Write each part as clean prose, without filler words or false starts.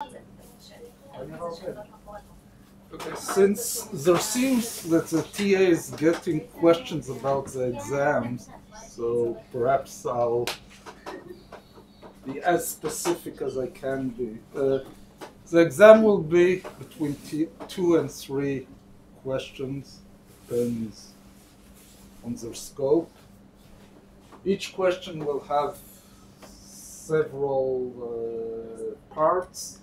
Okay, since there seems that the TA is getting questions about the exams, so perhaps I'll be as specific as I can be. The exam will be between 2 and 3 questions, depends on their scope. Each question will have several parts,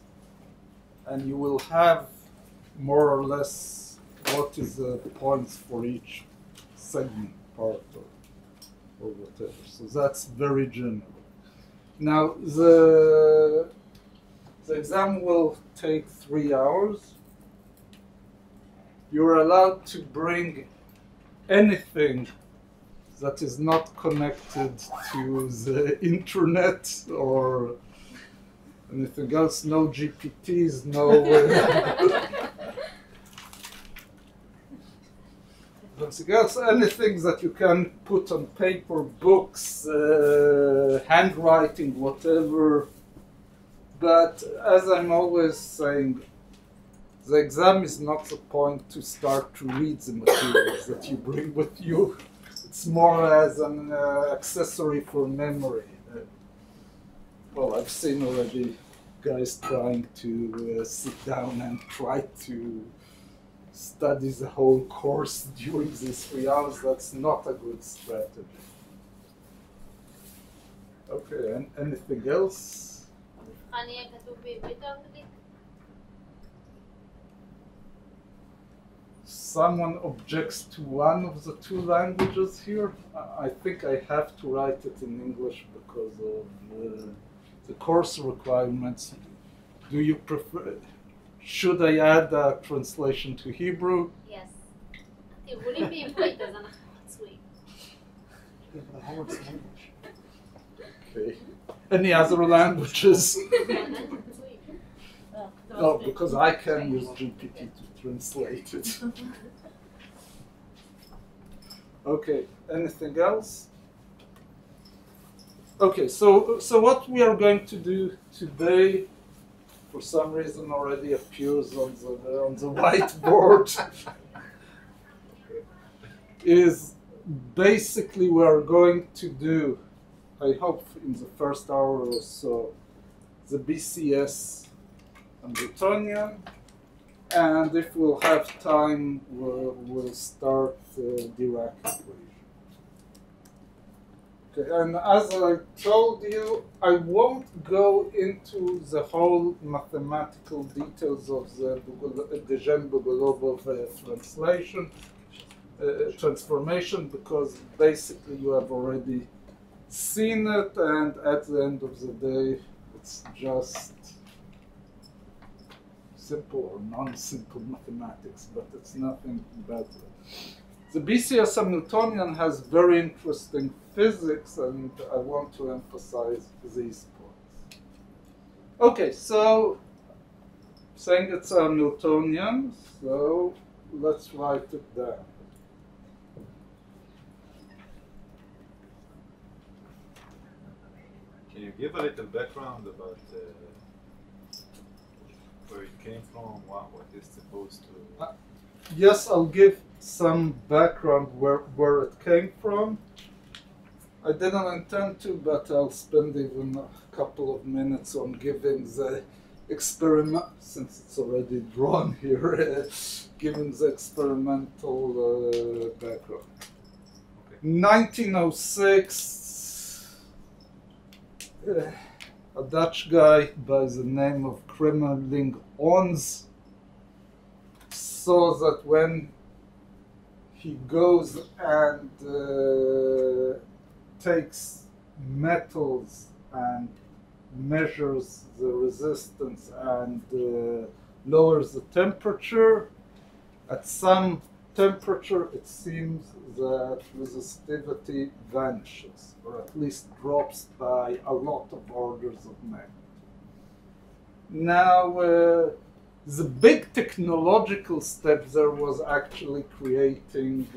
and you will have more or less what is the points for each segment part or whatever. So that's very general. Now the exam will take 3 hours. You're allowed to bring anything that is not connected to the internet or anything else. No GPTs, no nothing else. Anything that you can put on paper, books, handwriting, whatever. But as I'm always saying, the exam is not the point to start to read the materials that you bring with you. It's more as an accessory for memory. Well, I've seen already guys trying to sit down and try to study the whole course during these 3 hours. That's not a good strategy. Okay, and anything else? Someone objects to one of the 2 languages here. I think I have to write it in English because of the course requirements. Do you prefer? Should I add a translation to Hebrew? Yes. It wouldn't be important as an Okay. Any other languages? No, because I can use GPT to translate it. Okay, anything else? Okay, so what we are going to do today, for some reason already appears on the whiteboard, is basically we are going to do, I hope in the first hour or so, the BCS Hamiltonian, and if we'll have time, we'll start Dirac equation. Okay, and as I told you, I won't go into the whole mathematical details of the Dejean-Bogolobov transformation, because basically you have already seen it, and at the end of the day, it's just simple or non-simple mathematics, but it's nothing better. The BCS Hamiltonian has very interesting physics, and I want to emphasize these points. Okay, so saying it's a Hamiltonian, so let's write it down. Can you give a little background about where it came from, what it's supposed to? Yes, I'll give some background where it came from. I didn't intend to, but I'll spend even a couple of minutes on giving the experiment, since it's already drawn here, giving the experimental background. Okay. 1906, a Dutch guy by the name of Kremmerling Ons saw that when he goes and takes metals and measures the resistance and lowers the temperature, at some temperature it seems that resistivity vanishes, or at least drops by a lot of orders of magnitude. Now, the big technological step there was actually creating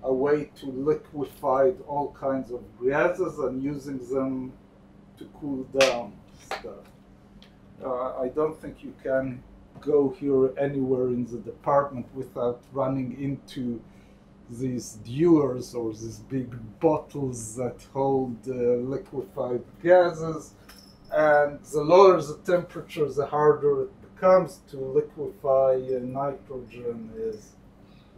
a way to liquefy all kinds of gases and using them to cool down stuff. I don't think you can go here anywhere in the department without running into these dewars or these big bottles that hold liquefied gases. And the lower the temperature, the harder it becomes to liquefy nitrogen. Is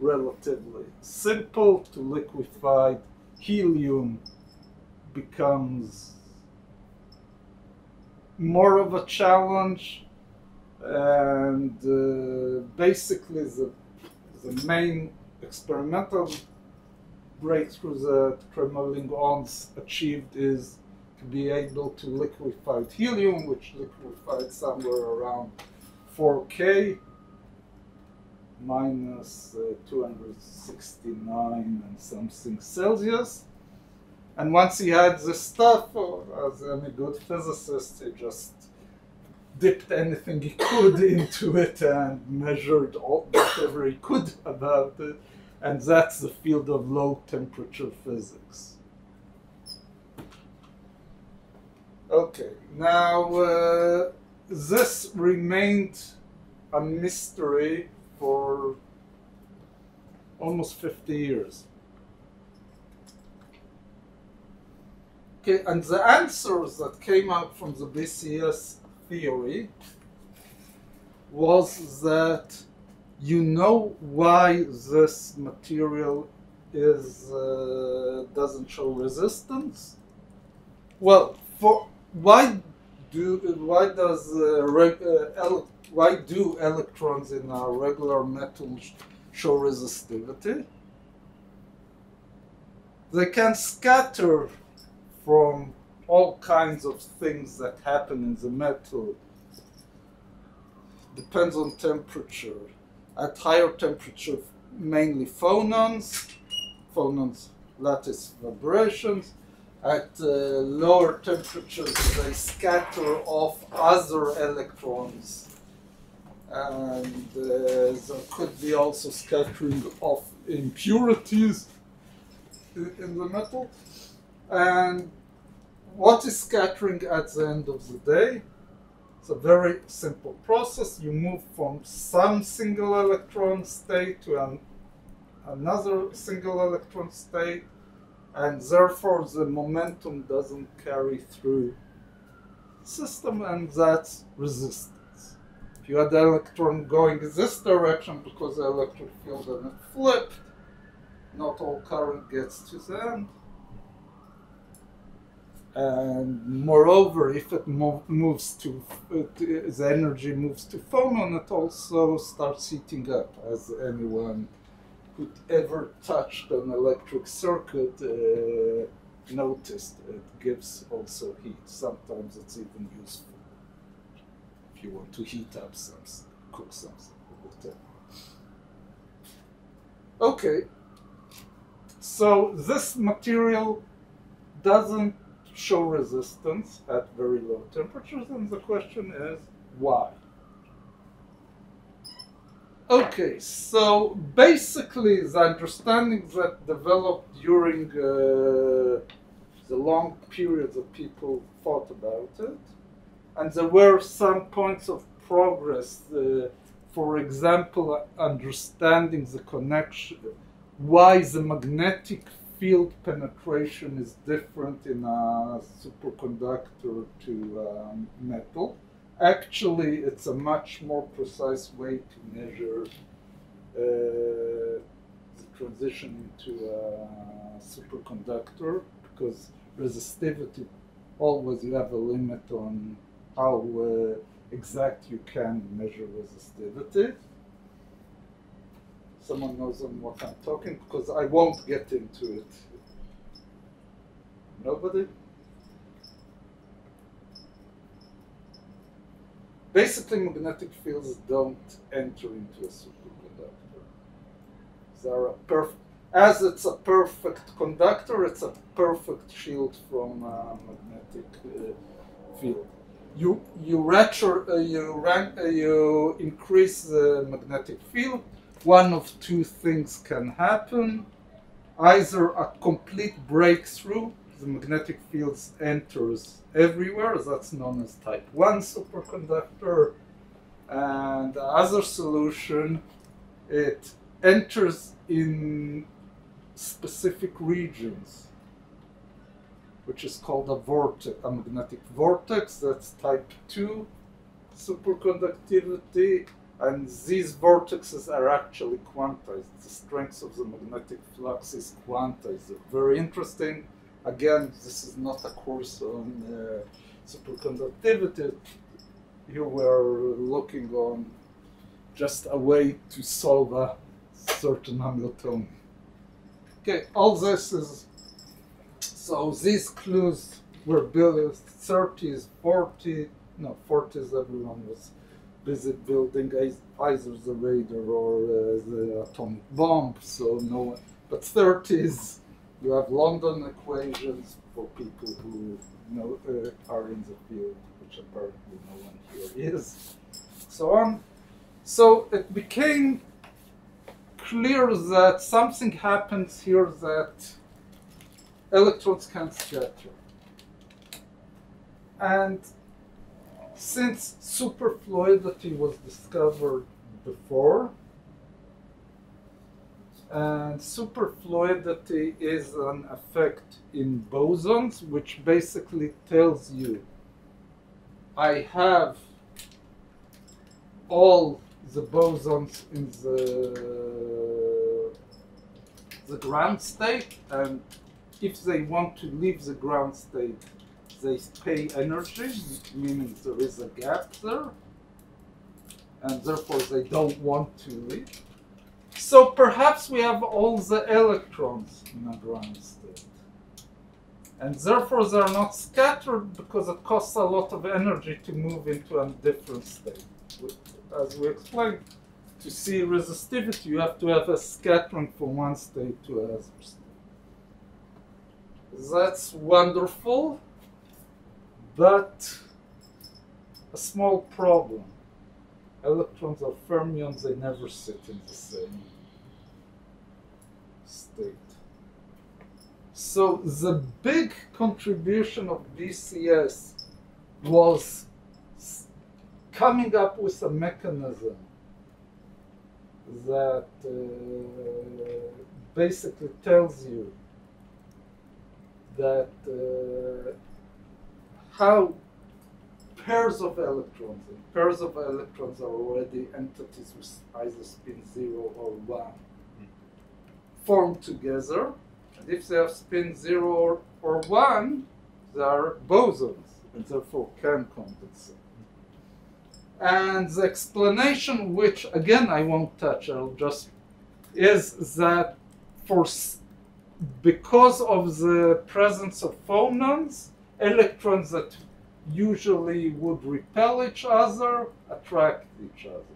relatively simple. To liquefy helium becomes more of a challenge, and basically the main experimental breakthrough that Kremlin-Ons achieved is to be able to liquefy helium, which liquefied somewhere around 4K minus 269 and something Celsius. And once he had this stuff, as any good physicist, he just dipped anything he could into it and measured whatever he could about it. And that's the field of low temperature physics. Okay, now this remained a mystery for almost 50 years. Okay, and the answers that came out from the BCS theory was that you know why this material is doesn't show resistance. Well, why do electrons in a regular metal show resistivity? They can scatter from all kinds of things that happen in the metal. Depends on temperature. At higher temperature, mainly phonons, lattice vibrations. At lower temperatures, they scatter off other electrons. And there could be also scattering of impurities in the metal. And what is scattering at the end of the day? It's a very simple process. You move from some single electron state to another single electron state, and therefore the momentum doesn't carry through the system, and that's resistance. If you had the electron going this direction because the electric field and it flipped, not all current gets to the end. And moreover, if it moves to the energy moves to phonon, it also starts heating up. As anyone who ever touched an electric circuit noticed, it gives also heat. Sometimes it's even useful if you want to heat up something, cook something, whatever. Okay, so this material doesn't show resistance at very low temperatures, and the question is why? Okay, so basically the understanding that developed during the long period that people thought about it, and there were some points of progress, for example, understanding the connection, why the magnetic field penetration is different in a superconductor to metal. Actually, it's a much more precise way to measure the transition into a superconductor, because resistivity, always you have a limit on how exact you can measure resistivity. Someone knows on what I'm talking, because I won't get into it. Nobody? Basically, magnetic fields don't enter into a superconductor. As it's a perfect conductor, it's a perfect shield from a magnetic field. You increase the magnetic field. One of two things can happen. Either a complete breakthrough, the magnetic fields enters everywhere. That's known as type 1 superconductor. And the other solution, it enters in specific regions, which is called a vortex, a magnetic vortex. That's type 2 superconductivity. And these vortexes are actually quantized. The strength of the magnetic flux is quantized. They're very interesting. Again, this is not a course on superconductivity. Here we're looking on just a way to solve a certain Hamiltonian. Okay, all this is, so these clues were built, 30s, 40, no, 40s everyone was busy building either the radar or the atomic bomb, so no one, but 30s, you have London equations for people who know, are in the field, which apparently no one here is, so on. So it became clear that something happens here that electrons can't scatter. And since superfluidity was discovered before, and superfluidity is an effect in bosons, which basically tells you I have all the bosons in the ground state, and if they want to leave the ground state, they pay energy, meaning there is a gap there, and therefore they don't want to leave. So perhaps we have all the electrons in a ground state, and therefore they are not scattered because it costs a lot of energy to move into a different state. As we explained, to see resistivity, you have to have a scattering from one state to another state. That's wonderful, but a small problem. Electrons are fermions, they never sit in the same state. So the big contribution of BCS was coming up with a mechanism that basically tells you that how pairs of electrons, and pairs of electrons are already entities with either spin 0 or 1, form together. And if they have spin 0 or 1, they are bosons, and therefore can compensate. And the explanation, which again I won't touch, I'll just, is that because of the presence of phonons, electrons that usually would repel each other attract each other.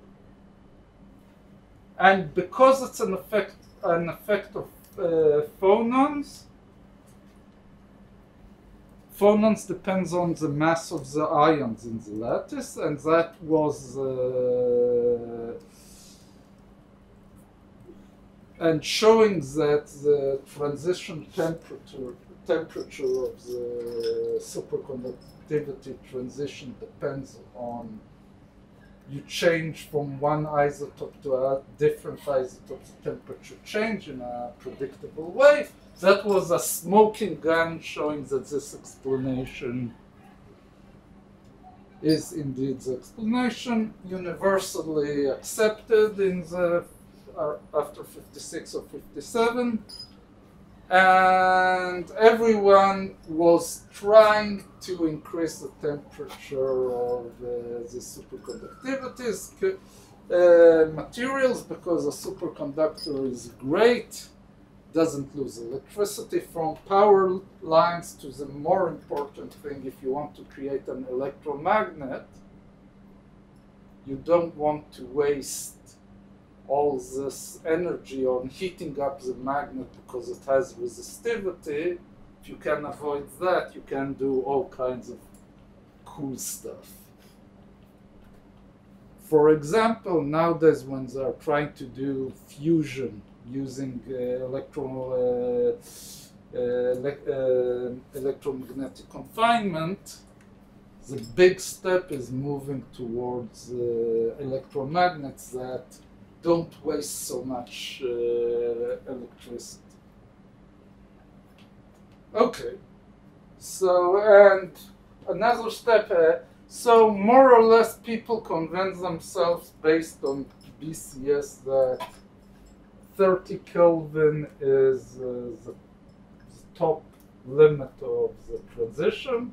And because it's an effect of phonons, phonons depends on the mass of the ions in the lattice, and that was and showing that the transition temperature of the superconductivity transition depends on you change from one isotope to a different isotope, temperature change in a predictable way. That was a smoking gun showing that this explanation is indeed the explanation, universally accepted in the after 56 or 57, and everyone was trying to increase the temperature of the superconductivities materials, because a superconductor is great, doesn't lose electricity, from power lines to the more important thing. If you want to create an electromagnet, you don't want to waste all this energy on heating up the magnet because it has resistivity. If you can avoid that, you can do all kinds of cool stuff. For example, nowadays when they are trying to do fusion using electromagnetic confinement, the big step is moving towards electromagnets that don't waste so much electricity. Okay, so and another step, so more or less people convince themselves based on BCS that 30 Kelvin is the top limit of the transition.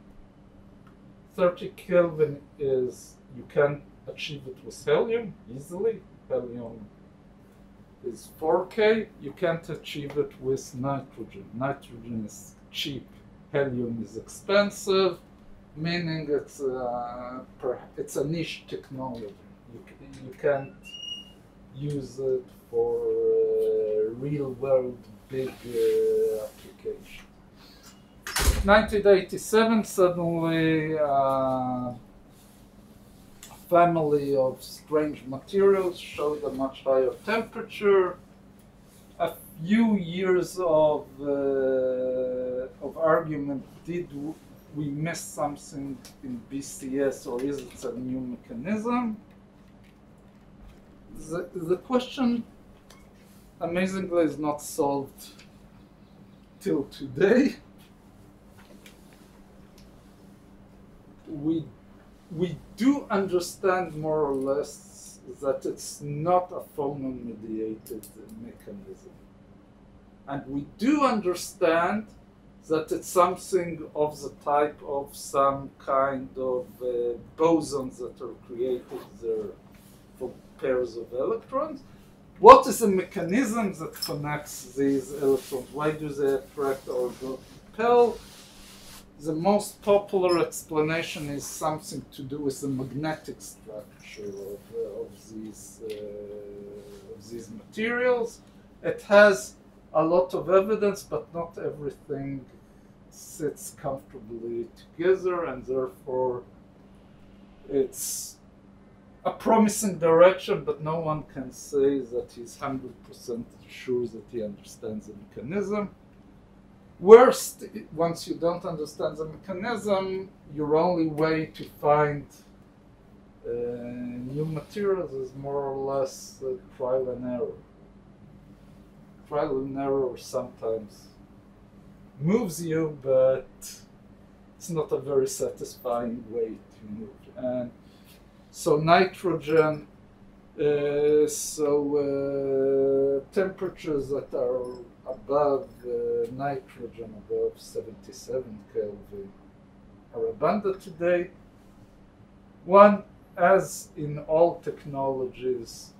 30 Kelvin is, you can achieve it with helium easily. Helium is 4K. You can't achieve it with nitrogen. Nitrogen is cheap. Helium is expensive, meaning it's a niche technology. You can't use it for real-world big applications. 1987, suddenly a family of strange materials showed a much higher temperature. A few years of argument, did we miss something in BCS or is it a new mechanism? The question, amazingly, is not solved till today. We do understand more or less that it's not a phonon-mediated mechanism. And we do understand that it's something of the type of some kind of bosons that are created there for pairs of electrons. What is the mechanism that connects these electrons? Why do they attract or repel? The most popular explanation is something to do with the magnetic structure of these materials. It has a lot of evidence, but not everything sits comfortably together, and therefore it's a promising direction, but no one can say that he's 100% sure that he understands the mechanism. Worst, once you don't understand the mechanism, your only way to find new materials is more or less trial and error. Trial and error sometimes moves you, but it's not a very satisfying way to move. And so nitrogen, temperatures that are above nitrogen, above 77 Kelvin, are abundant today. One, as in all technologies,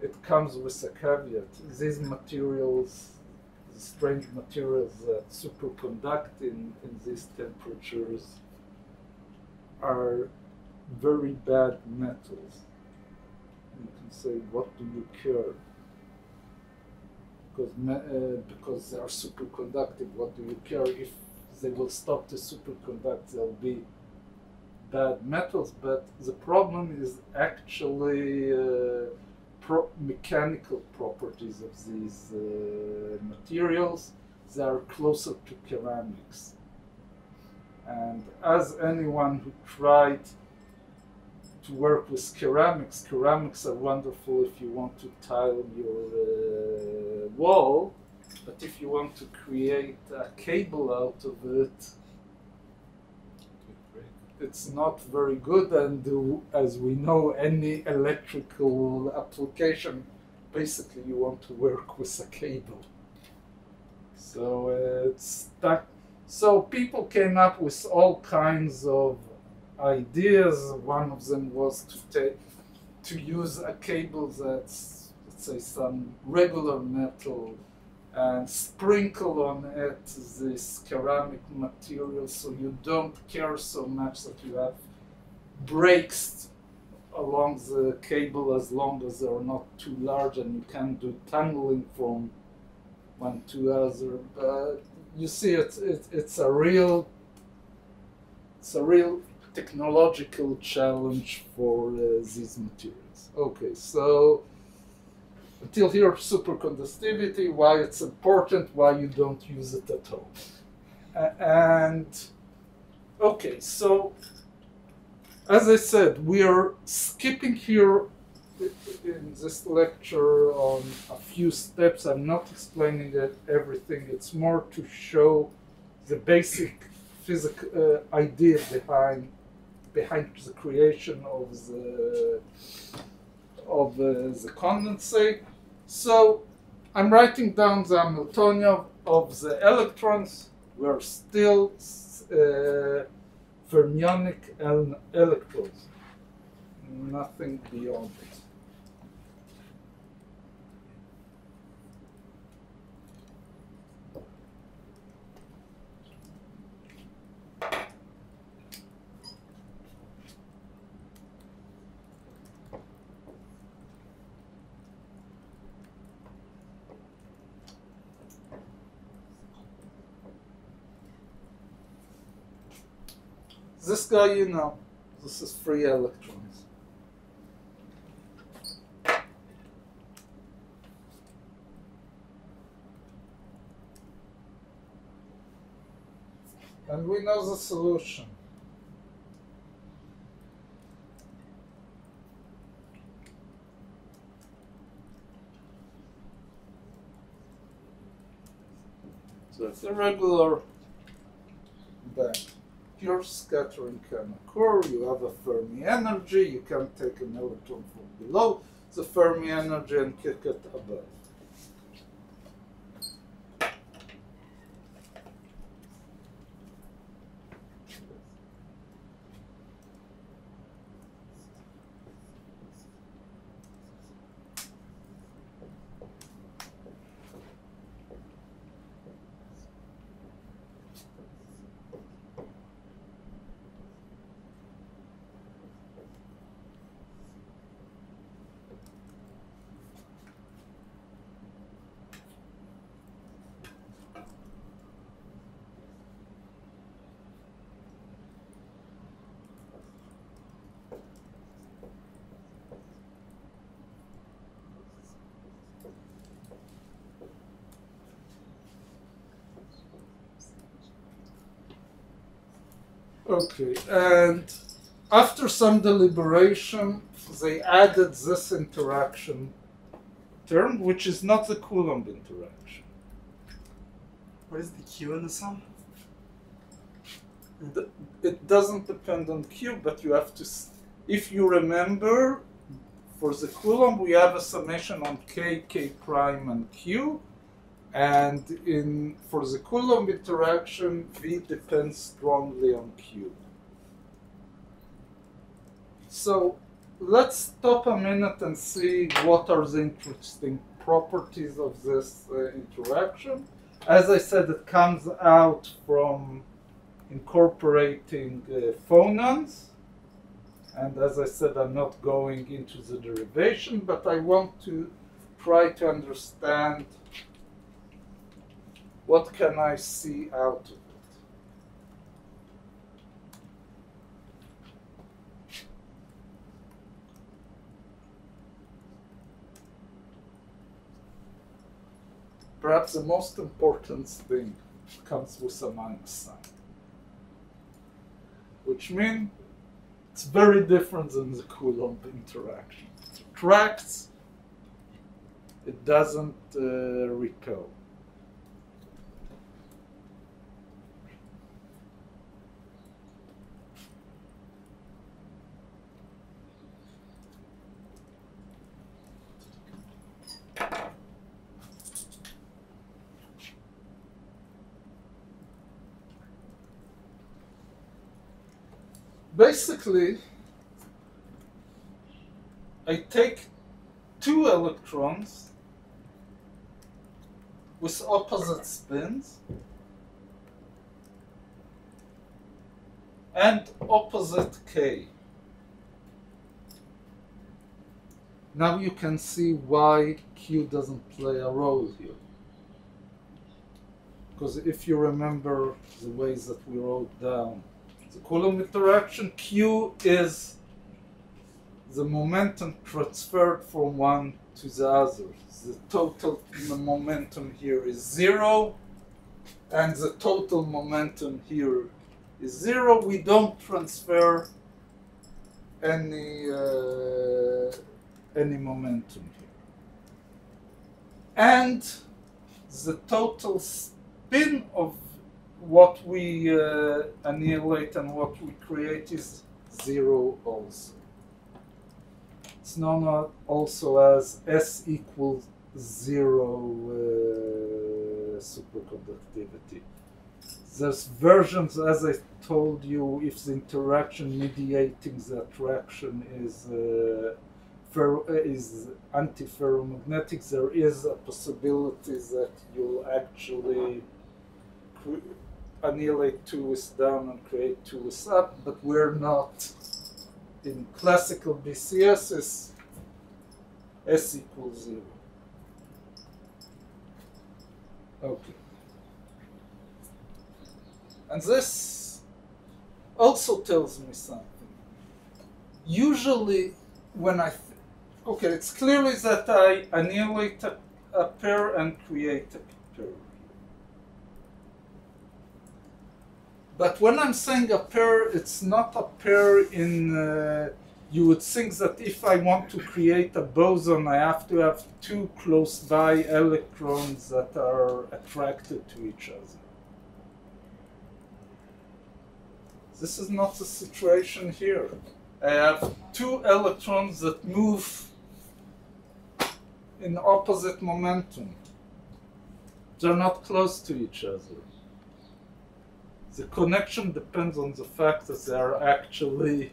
it comes with a caveat. These materials, the strange materials that superconduct in these temperatures, are very bad metals. You can say, what do you care? Because they are superconductive, what do you care? If they will stop to superconduct, they'll be bad metals. But the problem is actually mechanical properties of these materials. They are closer to ceramics. And as anyone who tried to work with ceramics are wonderful if you want to tile your wall, but if you want to create a cable out of it, it's not very good. And as we know, any electrical application, basically you want to work with a cable. So it's that. So people came up with all kinds of ideas. One of them was to use a cable that's, let's say, some regular metal and sprinkle on it this ceramic material, so you don't care so much that you have breaks along the cable, as long as they're not too large, and you can do tunneling from one to other. But you see, it's a real technological challenge for these materials. Okay, so Until here, superconductivity, why it's important, why you don't use it at all. And okay, so as I said, we are skipping here in this lecture on a few steps. I'm not explaining everything. It's more to show the basic physical idea behind the creation of the condensate. So I'm writing down the Hamiltonian of the electrons. We're still fermionic electrons, nothing beyond it. This guy, you know, this is free electrons. And we know the solution. So it's a regular band. Pure scattering can occur. You have a Fermi energy. You can take an electron from below the Fermi energy and kick it above. Okay, and after some deliberation, they added this interaction term, which is not the Coulomb interaction. What is the Q in the sum? It doesn't depend on Q, but you have to, if you remember, for the Coulomb, we have a summation on K, K prime, and Q. And for the Coulomb interaction, V depends strongly on Q. So let's stop a minute and see what are the interesting properties of this interaction. As I said, it comes out from incorporating phonons. And as I said, I'm not going into the derivation, but I want to try to understand what can I see out of it. Perhaps the most important thing comes with a minus sign, which means it's very different than the Coulomb interaction. It attracts, it doesn't repel. Basically, I take two electrons with opposite spins and opposite K. Now you can see why Q doesn't play a role here. Because if you remember the ways that we wrote down the Coulomb interaction, Q is the momentum transferred from one to the other. The total momentum here is 0, and the total momentum here is 0. We don't transfer any momentum here. And the total spin of what we annihilate and what we create is 0 also. It's known also as S equals 0 superconductivity. There's versions, as I told you, if the interaction mediating the attraction is antiferromagnetic, there is a possibility that you'll actually annihilate 2s down and create 2s up, but we're not. In classical BCS, is S equals 0. Okay. And this also tells me something. Usually, when okay, it's clearly that I annihilate a pair and create a pair. But when I'm saying a pair, it's not a pair in, you would think that if I want to create a boson, I have to have two close by electrons that are attracted to each other. This is not the situation here. I have two electrons that move in opposite momentum. They're not close to each other. The connection depends on the fact that they are actually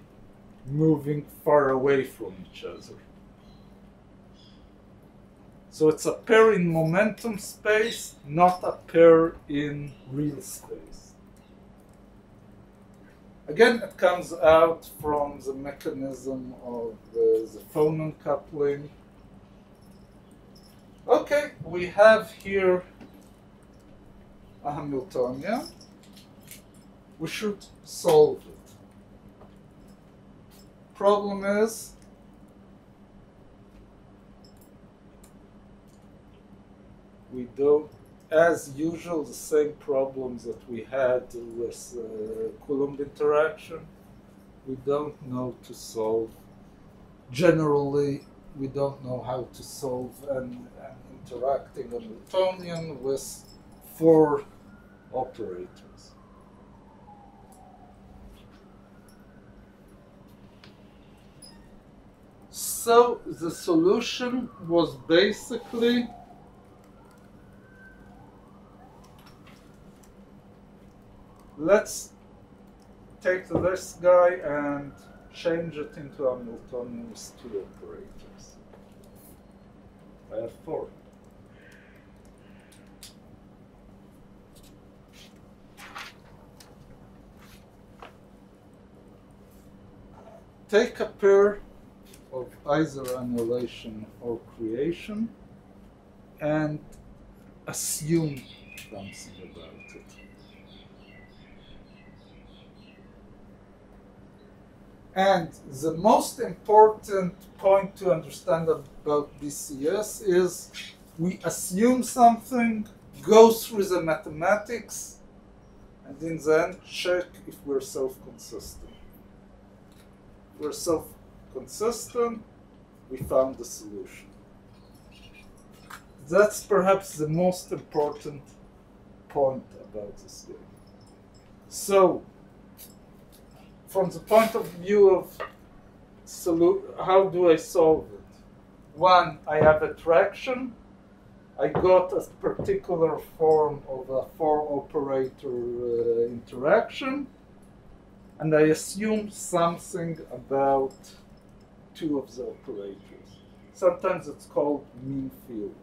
moving far away from each other. So it's a pair in momentum space, not a pair in real space. Again, it comes out from the mechanism of the phonon coupling. Okay, we have here a Hamiltonian. We should solve it. Problem is, we don't, as usual, the same problems that we had with Coulomb interaction, we don't know to solve. Generally, we don't know how to solve an interacting Hamiltonian with 4 operators. So the solution was basically let's take this guy and change it into a Hamiltonian with 2 operators. I have 4. Take a pair of either annihilation or creation and assume something about it. And the most important point to understand about BCS is we assume something, go through the mathematics, and in the end check if we're self-consistent. If we're self-consistent, we found the solution. That's perhaps the most important point about this game. So, from the point of view of how do I solve it? 1, I have attraction. I got a particular form of a 4-operator interaction, and I assume something about 2 of the operators. Sometimes it's called mean field.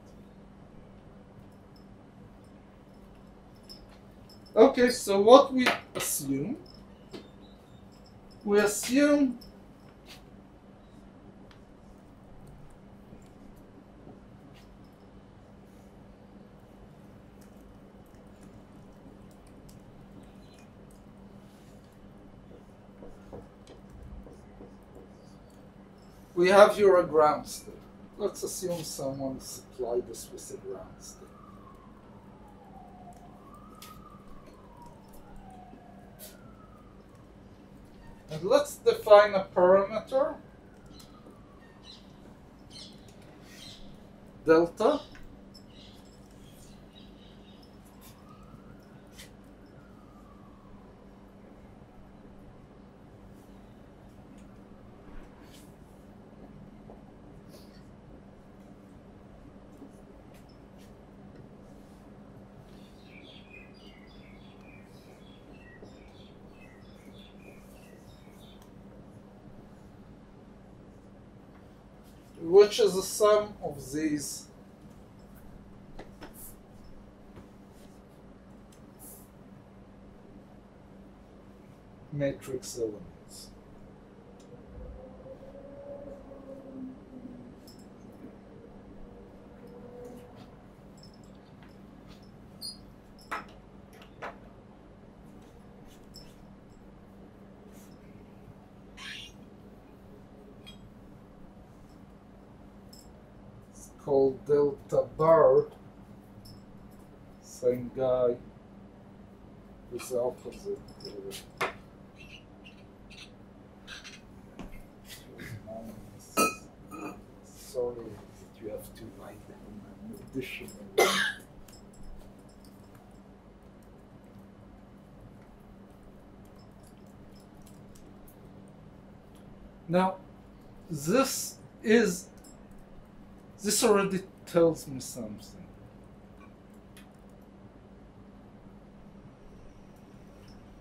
Okay, so what we assume? We assume We have here a ground state. Let's assume someone supplied us with a ground state. And let's define a parameter, delta, which is the sum of these matrix elements. Called delta bar, same guy with the opposite. Sorry that you have to write an additional. Now, this already tells me something.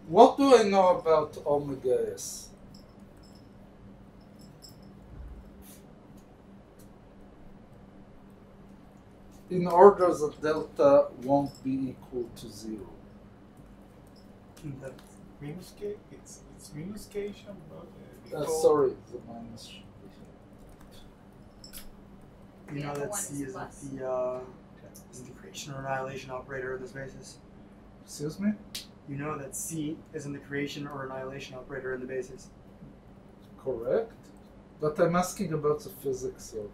What do I know about omega s? In order that delta won't be equal to 0. That Minus k, it's minus k, Sorry, the minus. you know Yeah, that one C is isn't plus. the creation or annihilation operator of this basis. Excuse me? You know that C isn't the creation or annihilation operator in the basis. Correct. But I'm asking about the physics of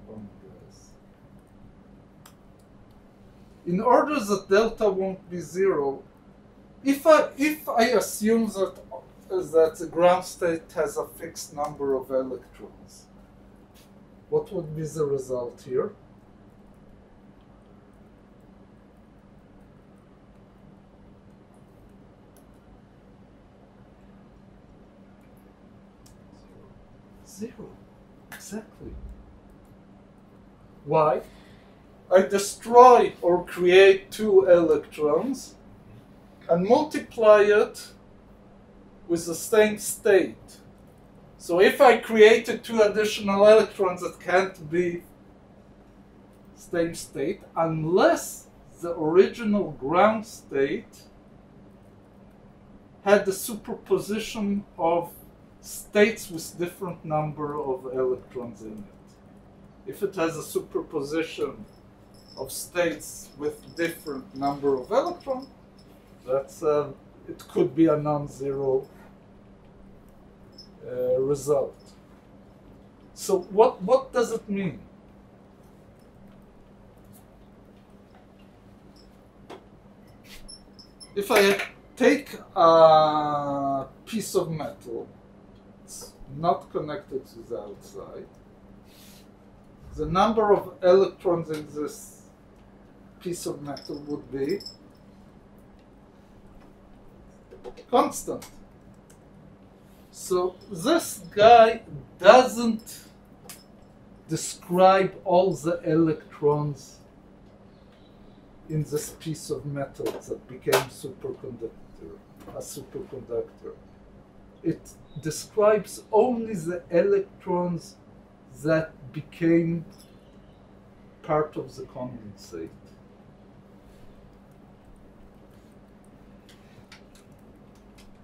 omega s. In order that delta won't be 0, if I assume that the ground state has a fixed number of electrons, what would be the result here? Zero. Exactly. Why? I destroy or create 2 electrons and multiply it with the same state. So if I created 2 additional electrons, it can't be same state unless the original ground state had the superposition of states with different number of electrons in it. If it has a superposition of states with different number of electrons, that's it could be a non-zero result. So what does it mean? If I take a piece of metal, it's not connected to the outside, the number of electrons in this piece of metal would be constant. So this guy doesn't describe all the electrons in this piece of metal that became a superconductor. It describes only the electrons that became part of the condensate.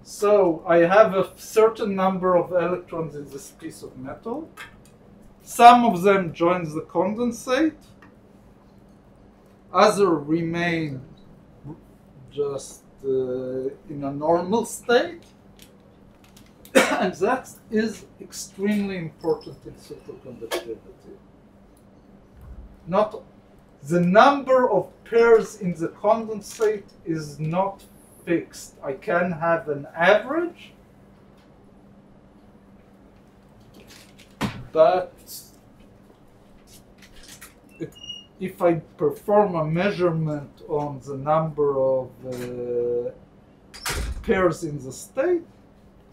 So I have a certain number of electrons in this piece of metal. Some of them join the condensate. Others remain just in a normal state. And that is extremely important in superconductivity. Not the number of pairs in the condensate is not fixed. I can have an average, but if I perform a measurement on the number of pairs in the state,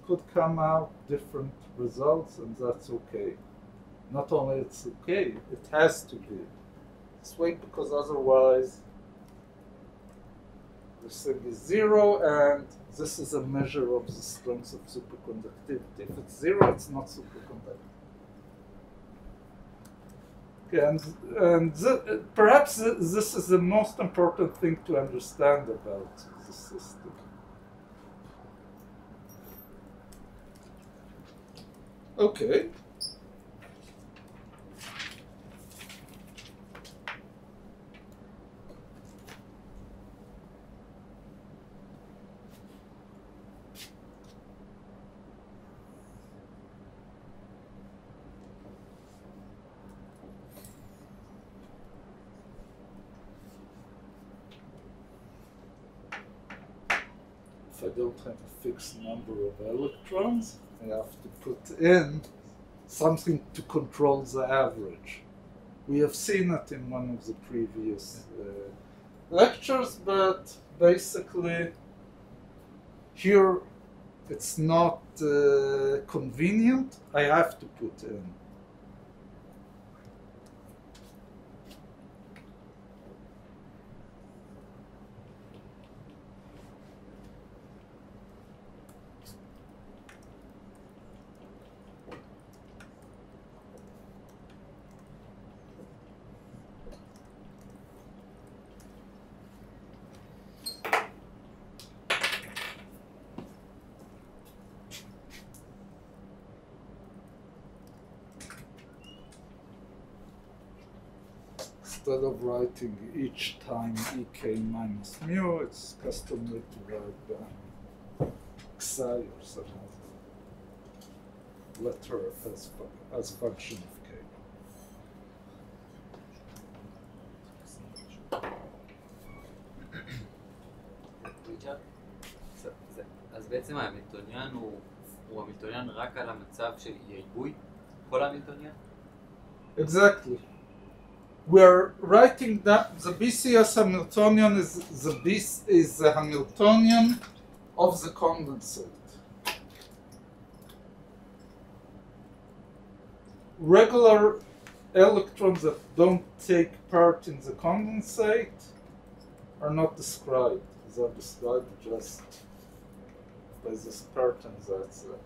could come out different results, and that's okay. Not only it's okay, it has to be this way, because otherwise this thing is zero, and this is a measure of the strength of superconductivity. If it's zero, it's not superconducting. Okay, and perhaps this is the most important thing to understand about the system. Okay. If I don't have a fixed number of electrons, I have to put in something to control the average. We have seen it in one of the previous lectures, but basically here it's not convenient. I have to put in. Instead of writing each time ek minus mu, it's customary to write xi or some other letter as function of k. אז בעצם ההמילטוניאן הוא המילטוניאן רק על המצב של ריבוי? כל המילטוניאן? Exactly. We're writing that the BCS Hamiltonian is the Hamiltonian of the condensate. Regular electrons that don't take part in the condensate are not described. They're described just by this pattern that's there.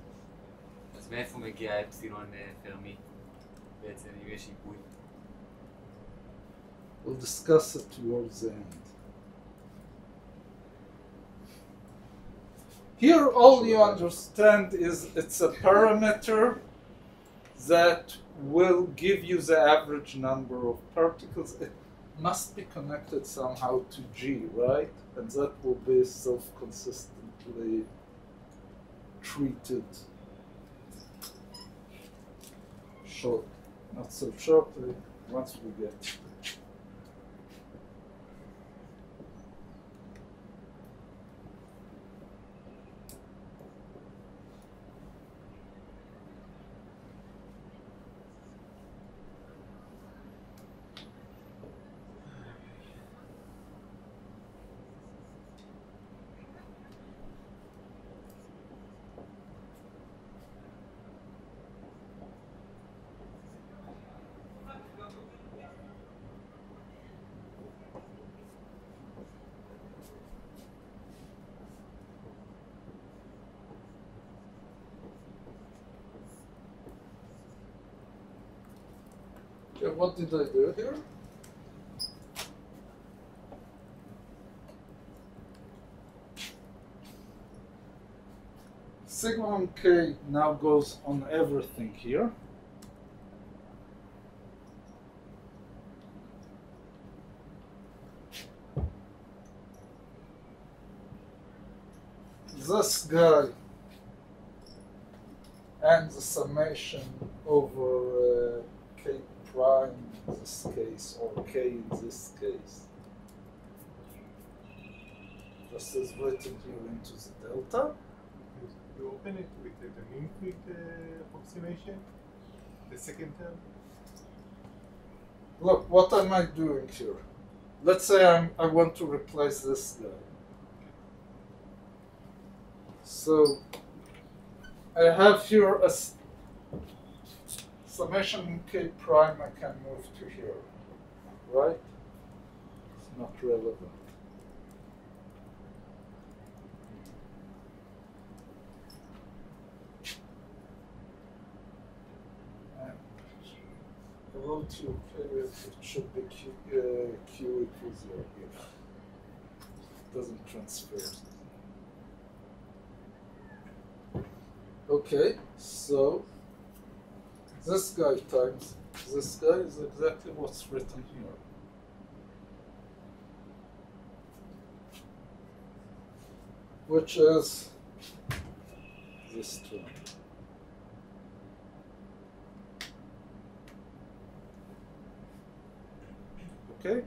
אז מאיפה מגיע האפסילון פרמי? בעצם אם יש עיבוי? We'll discuss it towards the end. Here, all you understand is it's a parameter that will give you the average number of particles. It must be connected somehow to G, right? And that will be self-consistently treated short, not so shortly, once we get to it. Okay, what did I do here? Sigma k now goes on everything here. This guy and the summation over k prime in this case, or k in this case, just as written here into the delta. You open it with the mean field approximation, the second term. Look, what am I doing here? Let's say I want to replace this guy. So I have here a summation in k prime I can move to here, right? It's not relevant. I wrote you it should be q equals 0 here. It doesn't transfer. Okay, so this guy times this guy is exactly what's written here. Which is this term. Okay?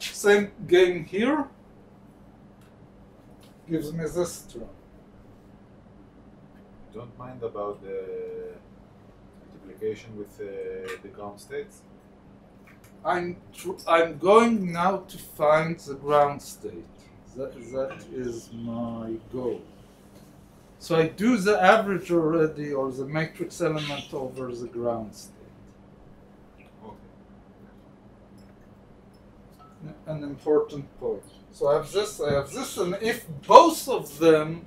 Same game here gives me this term. Don't mind about the multiplication with the ground states. I'm going now to find the ground state. That is my goal. So I do the average already, or the matrix element over the ground state. Okay. An important point. So I have this, and if both of them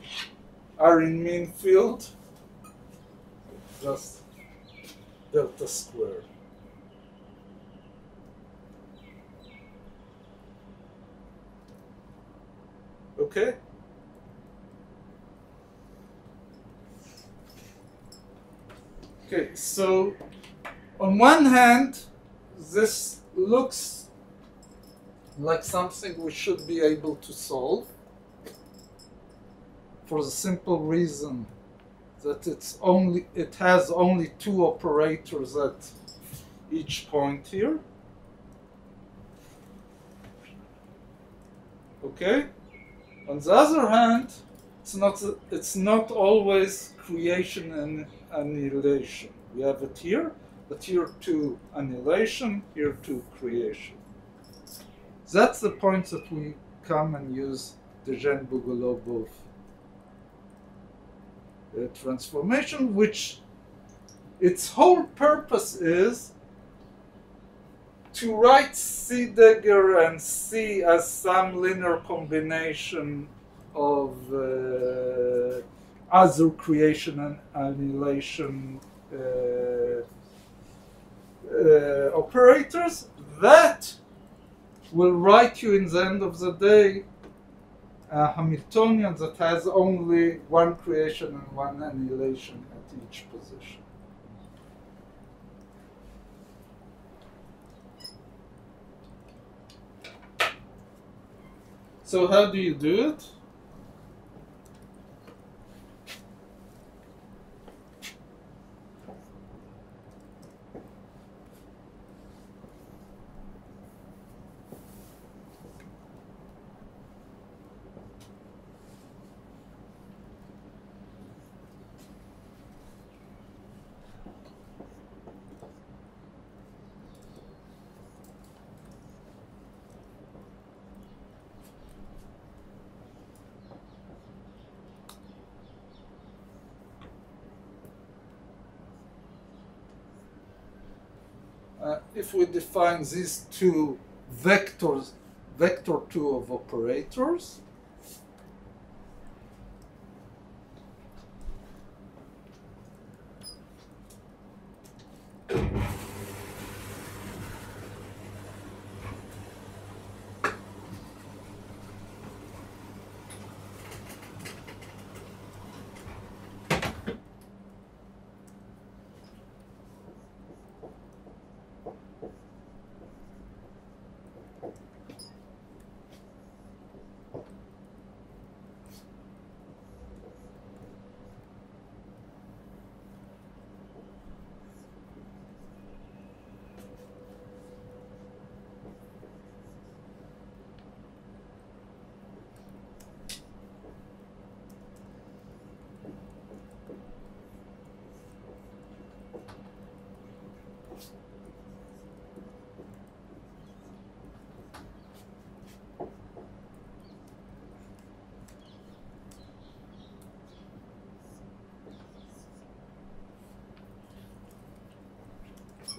are in mean field, just delta squared. Okay? Okay, so on one hand, this looks like something we should be able to solve for the simple reason that it has only two operators at each point here. Okay? On the other hand, it's not always creation and annihilation. We have it here, but here to annihilation, here to creation. That's the point that we come and use the Jean-Bogolubov transformation, which its whole purpose is to write C dagger and C as some linear combination of other creation and annihilation operators that will write you in the end of the day a Hamiltonian that has only one creation and one annihilation at each position. So how do you do it? If we define these two vectors, vector 2 of operators,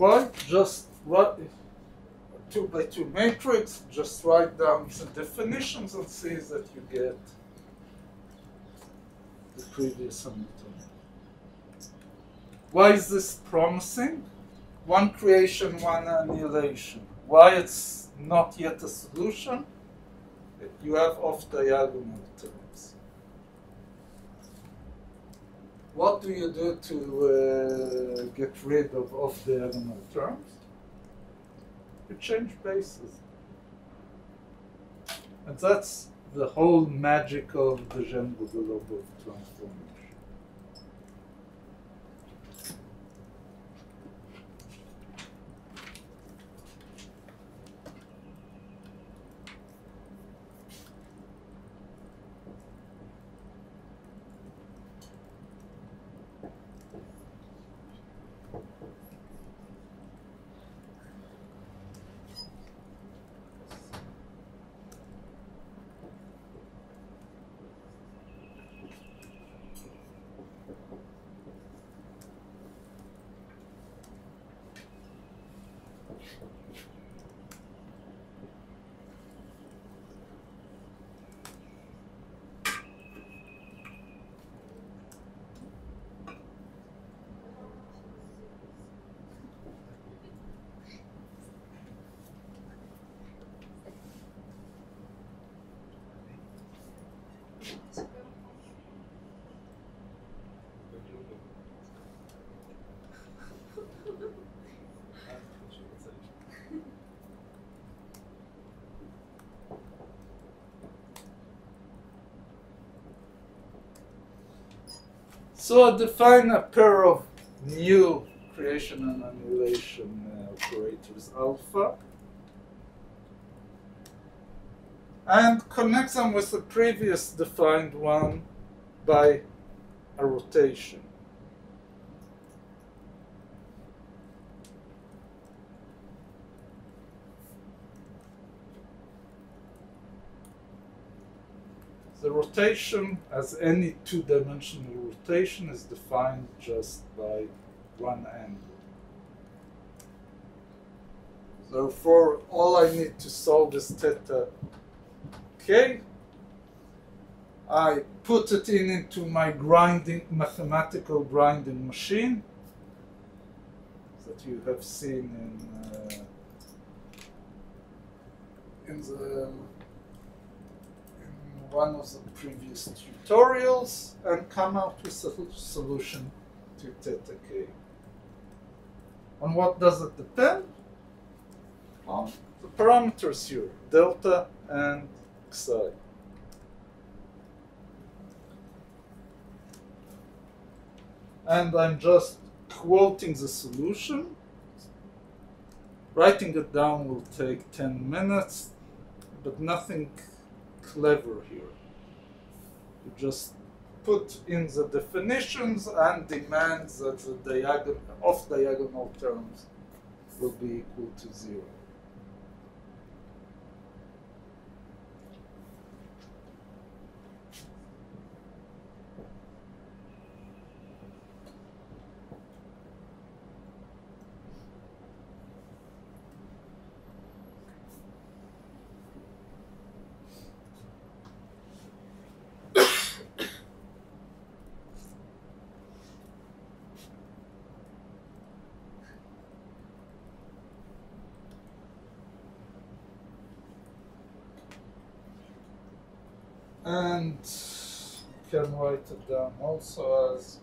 Why? Just what? 2 by 2 matrix, just write down the definitions and see that you get the previous Hamiltonian. Why is this promising? One creation, one annihilation. Why it's not yet a solution? You have off-diagonal terms. What do you do to get rid of off-diagonal terms? You change bases. And that's the whole magic of the Jen-Bogolubov transformation. So I define a pair of new creation and annihilation operators alpha and connect them with the previous defined one by a rotation. The rotation, as any two-dimensional rotation, is defined just by one angle. Therefore, all I need to solve is theta k. I put it into my mathematical grinding machine that you have seen in one of the previous tutorials, and come out with a solution to theta k. On what does it depend? On the parameters here, delta and xi. And I'm just quoting the solution. Writing it down will take 10 minutes, but nothing clever here. You just put in the definitions and demand that the off-diagonal terms will be equal to 0. And you can write it down also as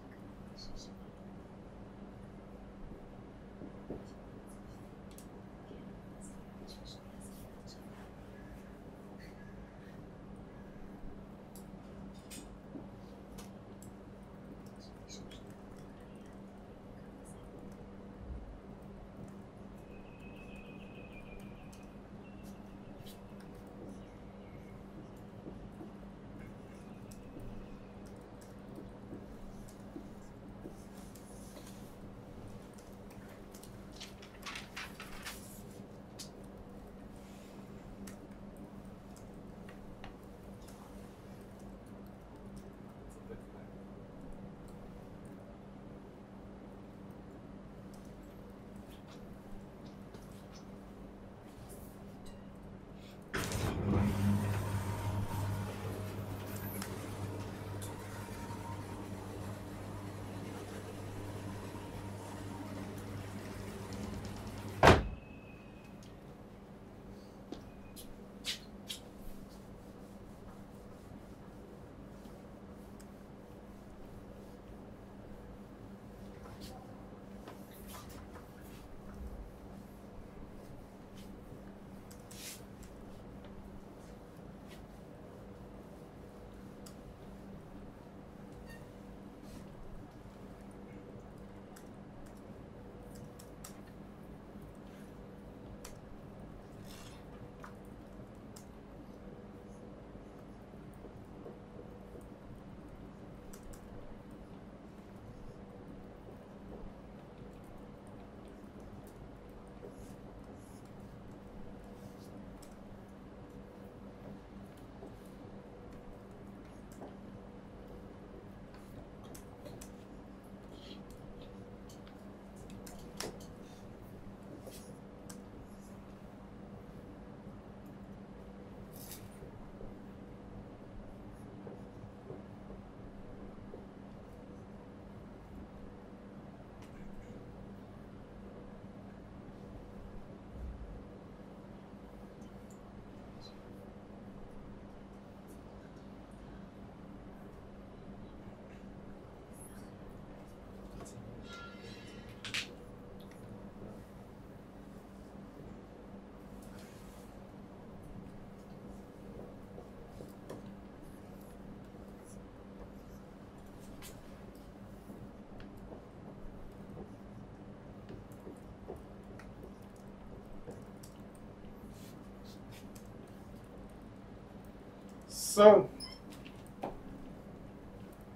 So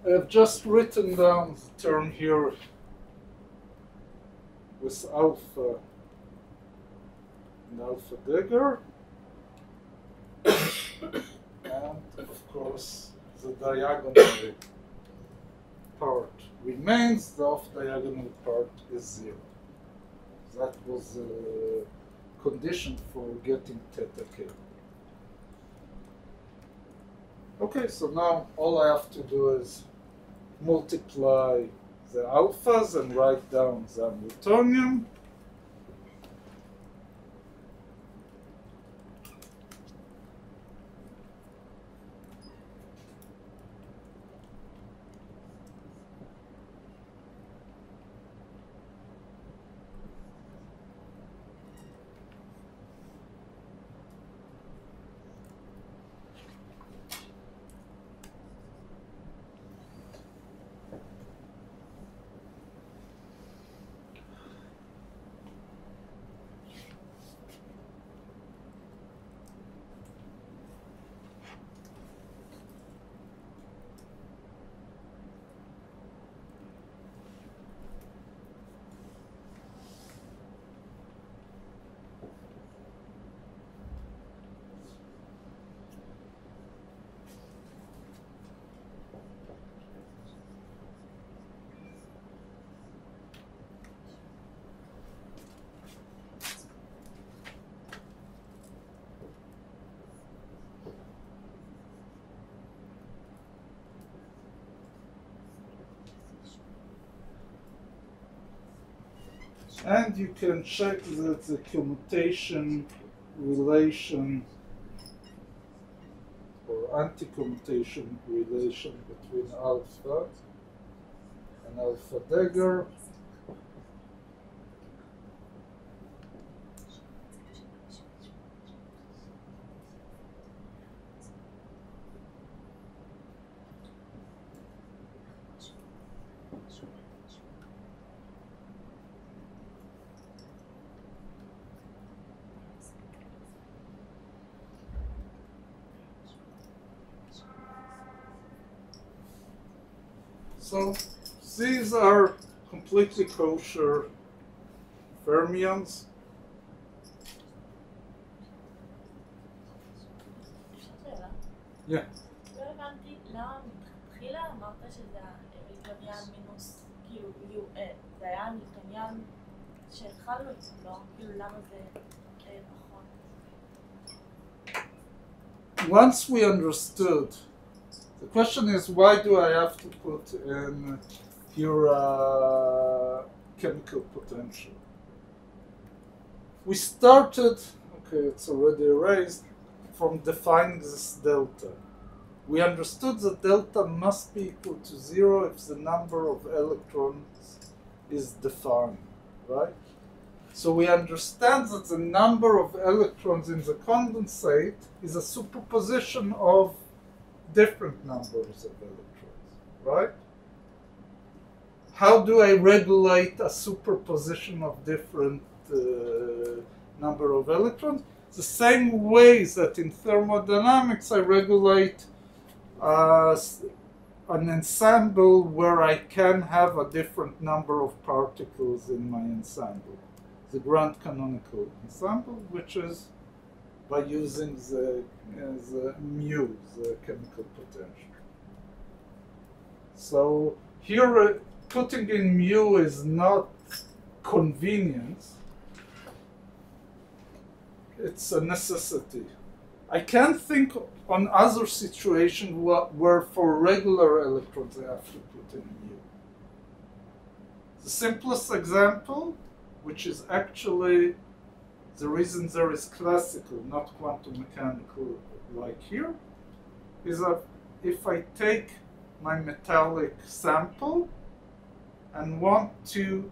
I've just written down the term here with alpha and alpha dagger, and of course the diagonal part remains, the off-diagonal part is 0. That was a condition for getting theta k. Okay, so now all I have to do is multiply the alphas and write down the Hamiltonian. And you can check that the commutation relation or anti-commutation relation between alpha and alpha dagger So these are completely kosher fermions. שאלה. Yeah. לא הבנתי למה מלכתחילה אמרת שזה המילטוניאן מינוס, כאילו, זה היה המילטוניאן שהתחלנו איתו, לא? כאילו, למה זה נכון? Once we understood, the question is, why do I have to put in here chemical potential? We started, okay, it's already erased, from defining this delta. We understood that delta must be equal to 0 if the number of electrons is defined, right? So we understand that the number of electrons in the condensate is a superposition of different numbers of electrons, right? How do I regulate a superposition of different number of electrons? The same way that in thermodynamics I regulate an ensemble where I can have a different number of particles in my ensemble. The grand canonical ensemble, which is by using the mu, the chemical potential. So here putting in mu is not convenience, it's a necessity. I can't think on other situations where for regular electrons I have to put in mu. The simplest example, which is actually the reason there is classical, not quantum mechanical like here, is that if I take my metallic sample and want to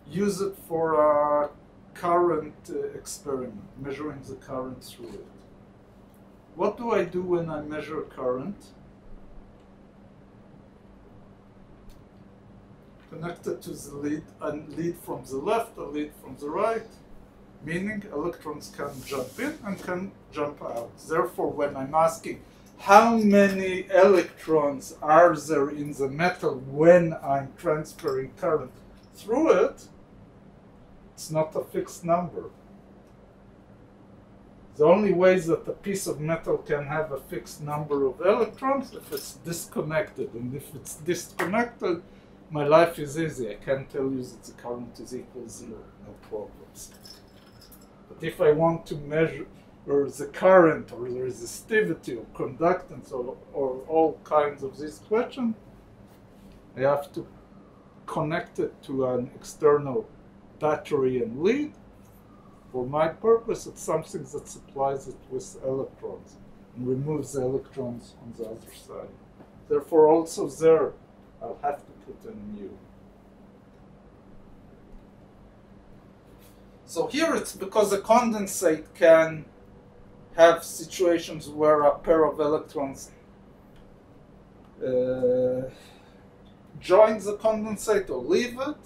use it for a current experiment, measuring the current through it. What do I do when I measure current? Connected to the lead, a lead from the left, a lead from the right. meaning electrons can jump in and can jump out. Therefore, when I'm asking how many electrons are there in the metal when I'm transferring current through it, it's not a fixed number. The only way that a piece of metal can have a fixed number of electrons if it's disconnected. And if it's disconnected, my life is easy. I can tell you that the current is equal 0, no problems. But if I want to measure the current or the resistivity or conductance or all kinds of these questions, I have to connect it to an external battery and lead. For my purpose, it's something that supplies it with electrons and removes the electrons on the other side. Therefore, also there, I'll have to put in mu. So here it's because a condensate can have situations where a pair of electrons join the condensate or leave it.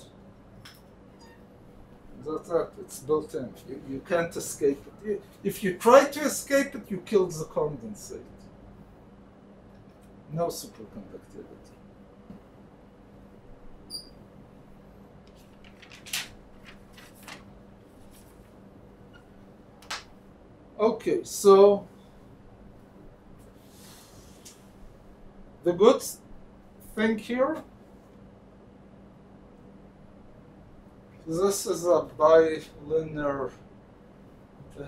That's it. It's built in. You can't escape it. If you try to escape it, you kill the condensate. No superconductivity. Okay, so the good thing here, this is a bilinear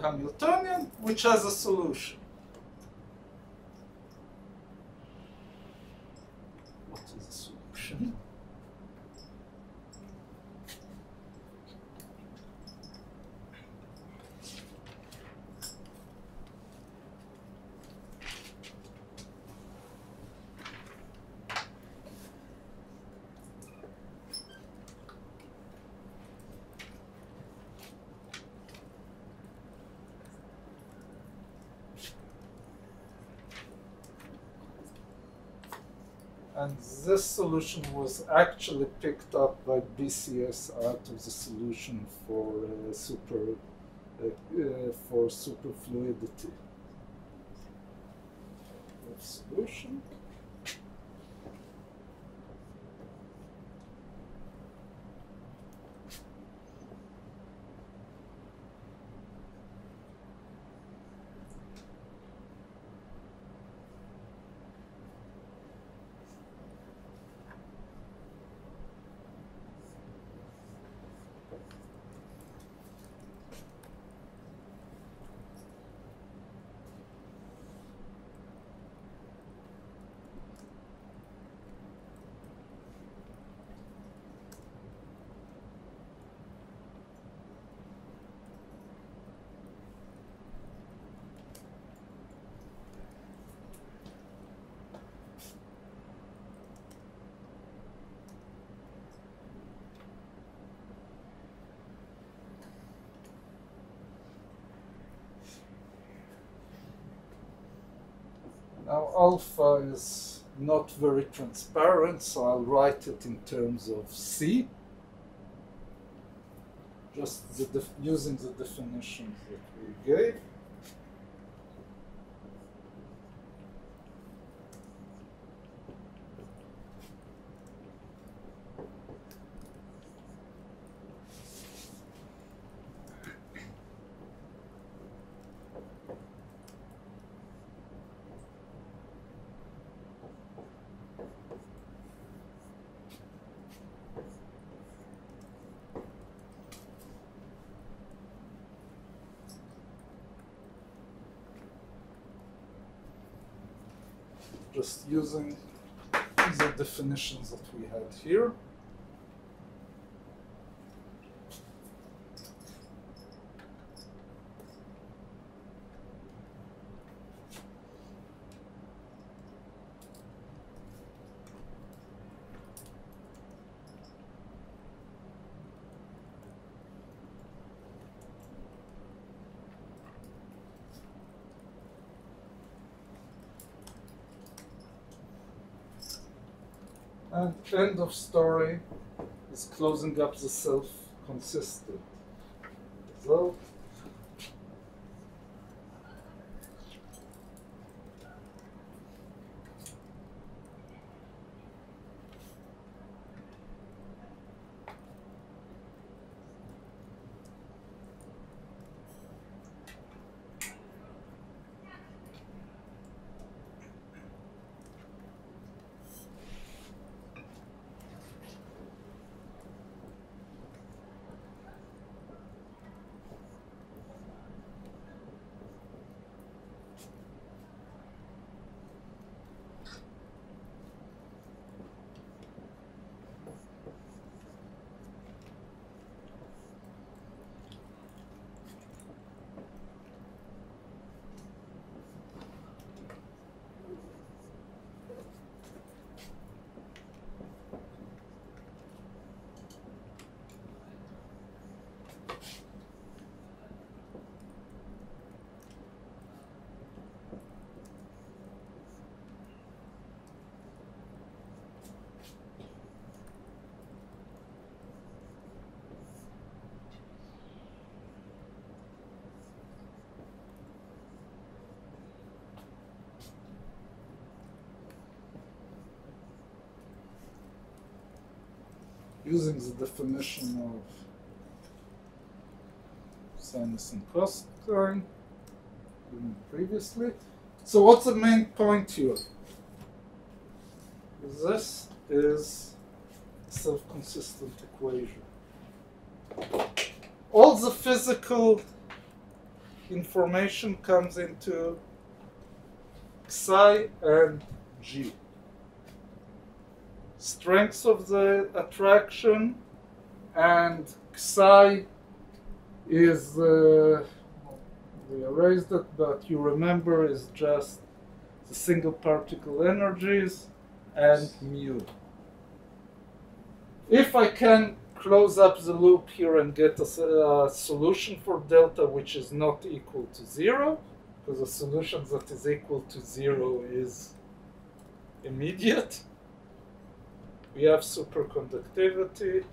Hamiltonian which has a solution. What is the solution? And this solution was actually picked up by BCS out of the solution for superfluidity. Solution. Now alpha is not very transparent, so I'll write it in terms of C, just using the definitions that we gave. Just using the definitions that we had here. And end of story is closing up the self-consistent result. using the definition of sinus and cosine given previously. So what's the main point here? This is a self-consistent equation. All the physical information comes into psi and g. Strength of the attraction and psi is, we erased it, but you remember is just the single particle energies and mu. If I can close up the loop here and get a solution for delta which is not equal to 0, because a solution that is equal to 0 is immediate, we have superconductivity.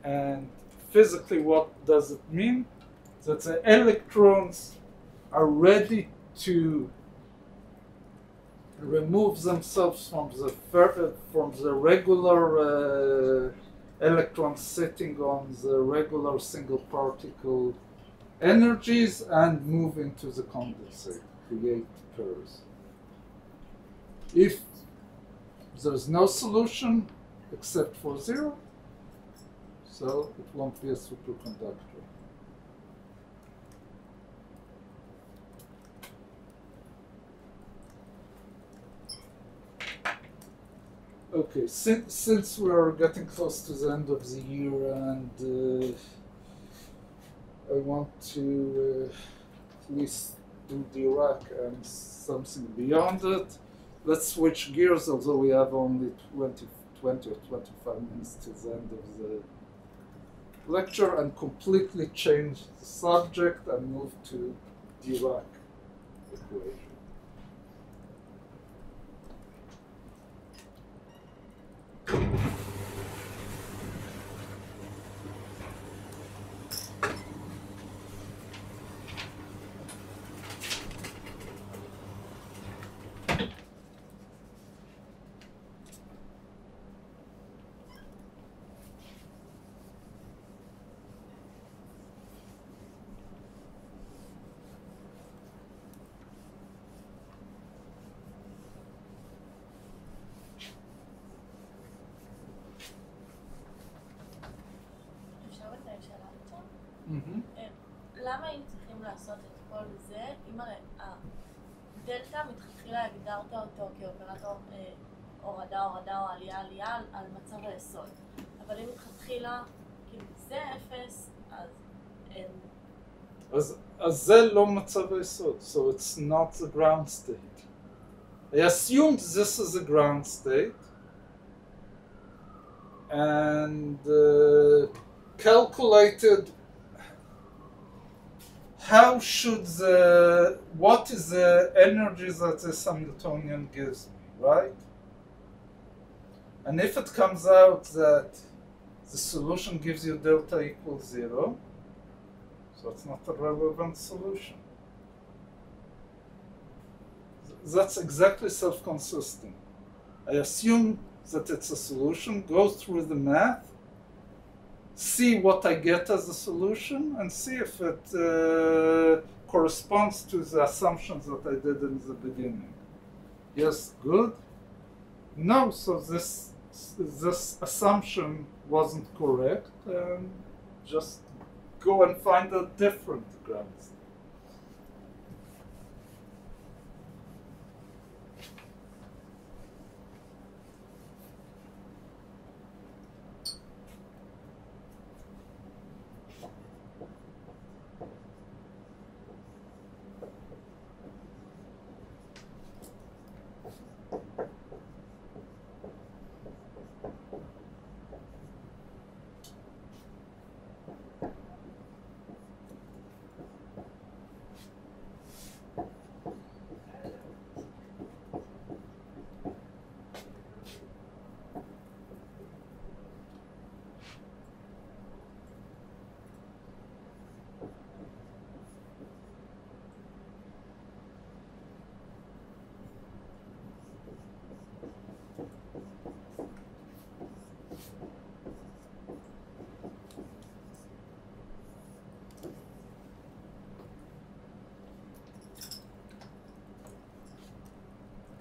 And physically, what does it mean? That the electrons are ready to remove themselves from the regular electrons sitting on the regular single particle energies and move into the condensate, create pairs. If there's no solution except for 0, so it won't be a superconductor. Okay, since we're getting close to the end of the year and I want to at least do Dirac and something beyond it, let's switch gears, although we have only 20 or 25 minutes to the end of the lecture, and completely change the subject and move to Dirac equation. אפשר לתאר שאלה עכשיו? Mm-hmm. למה היינו צריכים לעשות את כל זה, אם הרי הדלתא מלכתחילה הגדרת אותו כאופרטור הורדה או עלייה על מצב היסוד, אבל אם מלכתחילה כאילו זה 0, אז אין. אז זה לא מצב היסוד, so it's not the ground state. I assumed this is a ground state and calculated how should what is the energy that this Hamiltonian gives me, right? And if it comes out that the solution gives you delta equals 0, so it's not a relevant solution. That's exactly self-consistent. I assume that it's a solution, go through the math, see what I get as a solution, and see if it corresponds to the assumptions that I did in the beginning. Yes, good. No, so this assumption wasn't correct, and just go and find a different ground state.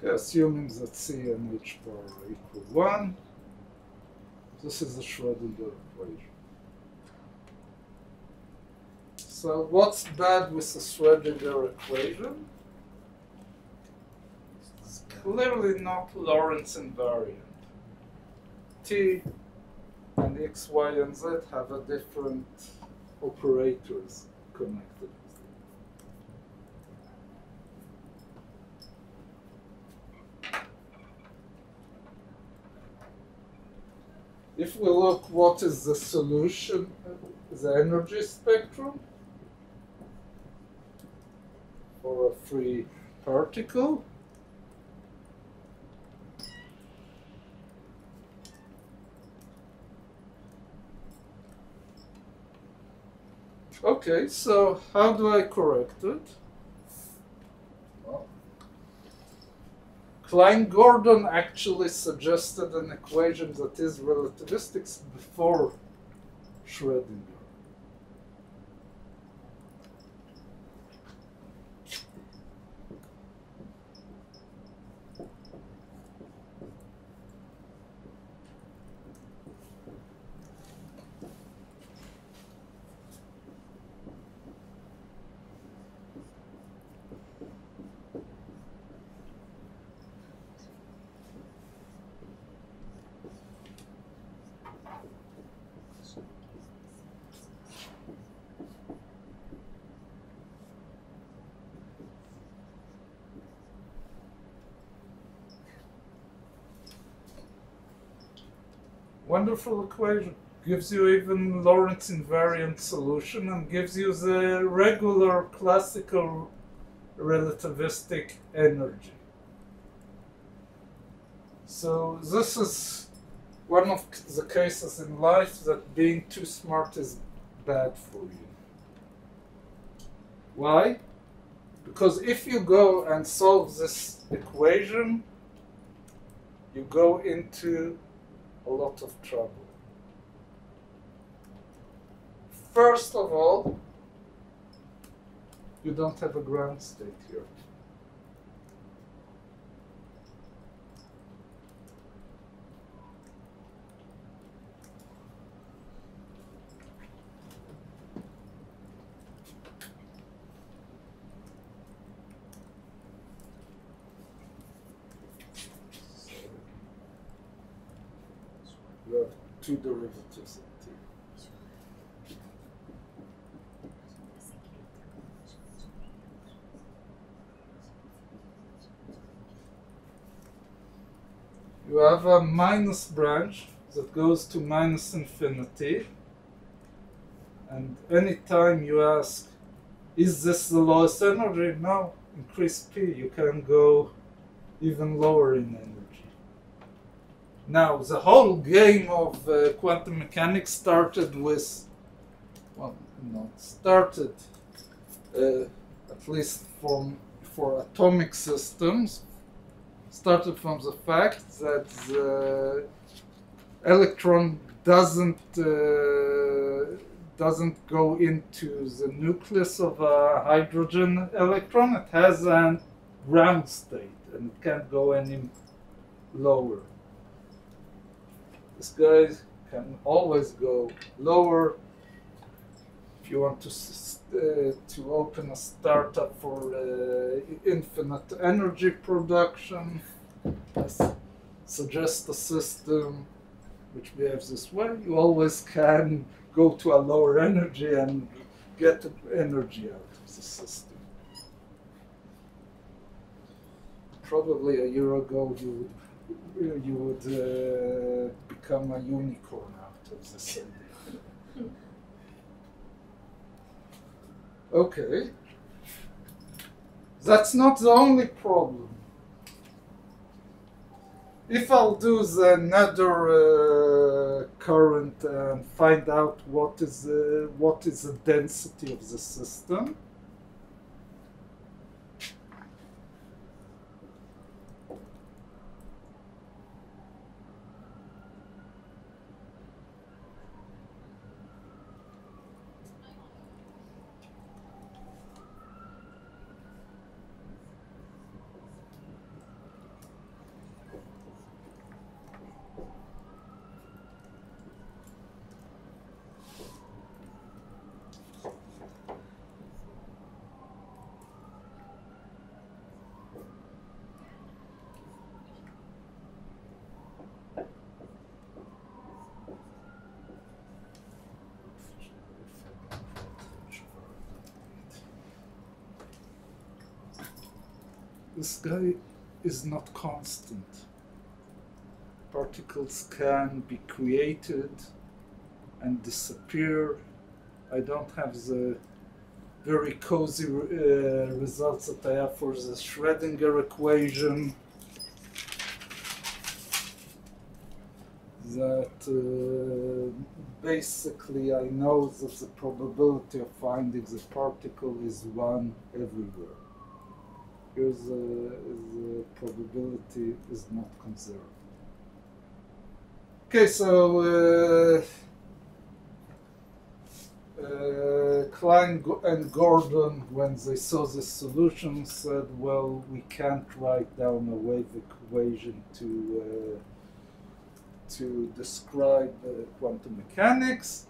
Okay, assuming that C and H bar are equal 1, this is the Schrödinger equation. So what's bad with the Schrödinger equation? It's clearly not Lorentz invariant. T and X, Y, and Z have a different operators connected with them. If we look what is the solution, the energy spectrum for a free particle, okay, so how do I correct it? Well, Klein-Gordon actually suggested an equation that is relativistic before Schrödinger. Wonderful equation. Gives you even Lorentz invariant solution and gives you the regular classical relativistic energy. So this is one of the cases in life that being too smart is bad for you. Why? Because if you go and solve this equation, you go into a lot of trouble. First of all, you don't have a ground state here. You have two derivatives of t. You have a minus branch that goes to minus infinity, and anytime you ask, is this the lowest energy? No, increase p, you can go even lower in energy. Now, the whole game of quantum mechanics started with, well, not started, at least for atomic systems, started from the fact that the electron doesn't go into the nucleus of a hydrogen electron. It has a ground state, and it can't go any lower. This guy can always go lower. If you want to open a startup for infinite energy production, I suggest a system which behaves this way. You always can go to a lower energy and get energy out of the system. Probably a year ago, you would become a unicorn out of this idea. Okay. That's not the only problem. If I'll do the nether current and find out what is the density of the system, this guy is not constant. Particles can be created and disappear. I don't have the very cozy results that I have for the Schrödinger equation. That basically I know that the probability of finding the particle is 1 everywhere. Here's the probability is not conserved. Okay, so Klein and Gordon, when they saw this solution, said, well, we can't write down a wave equation to describe quantum mechanics.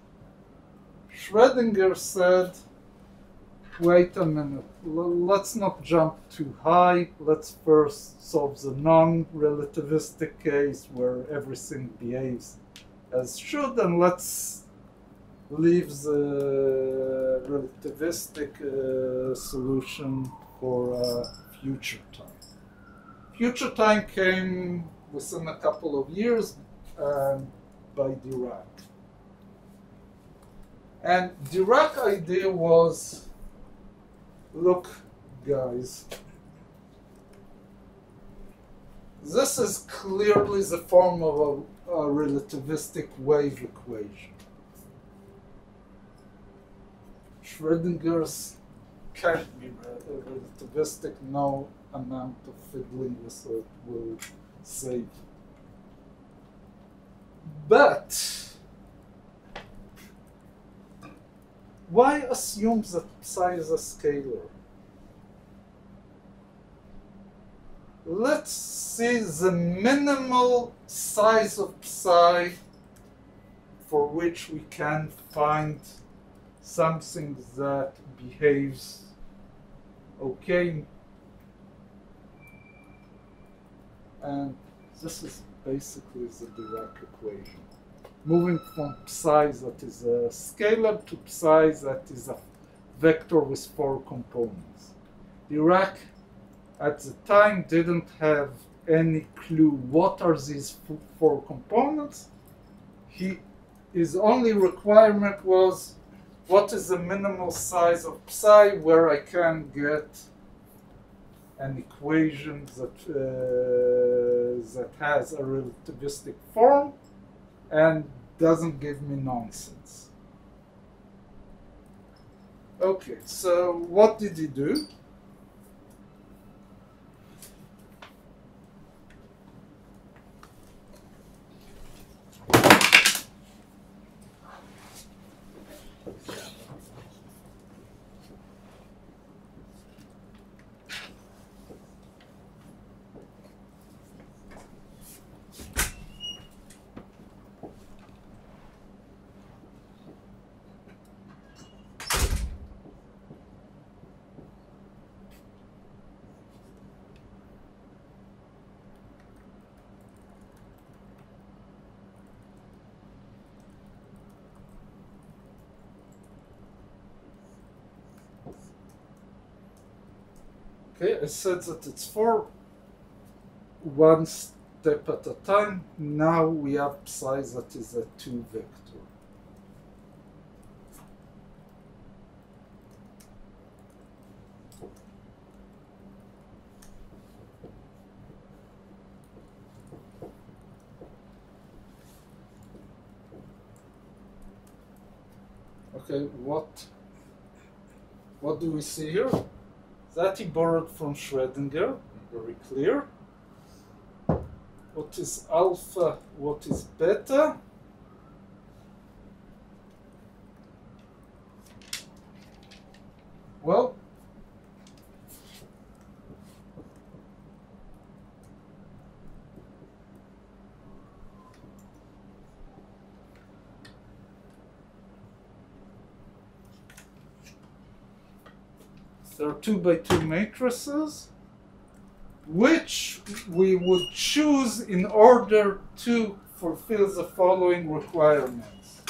Schrödinger said, wait a minute, let's not jump too high. Let's first solve the non-relativistic case where everything behaves as should, and let's leave the relativistic solution for future time. Future time came within a couple of years by Dirac. And Dirac's idea was, look, guys, this is clearly the form of a relativistic wave equation. Schrödinger's can't be relativistic. No amount of fiddling with it will save. But why assume that psi is a scalar? Let's see the minimal size of psi for which we can find something that behaves okay. And this is basically the Dirac equation. Moving from psi that is a scalar to psi that is a vector with 4 components. Dirac at the time didn't have any clue what are these 4 components. His only requirement was what is the minimal size of psi where I can get an equation that has a relativistic form and doesn't give me nonsense. Okay, so what did he do? Okay, I said that it's for one step at a time. Now we have psi that is a 2 vector. Okay, what do we see here? That he borrowed from Schrödinger, very clear. What is alpha? What is beta? Well, there are 2 by 2 matrices, which we would choose in order to fulfill the following requirements.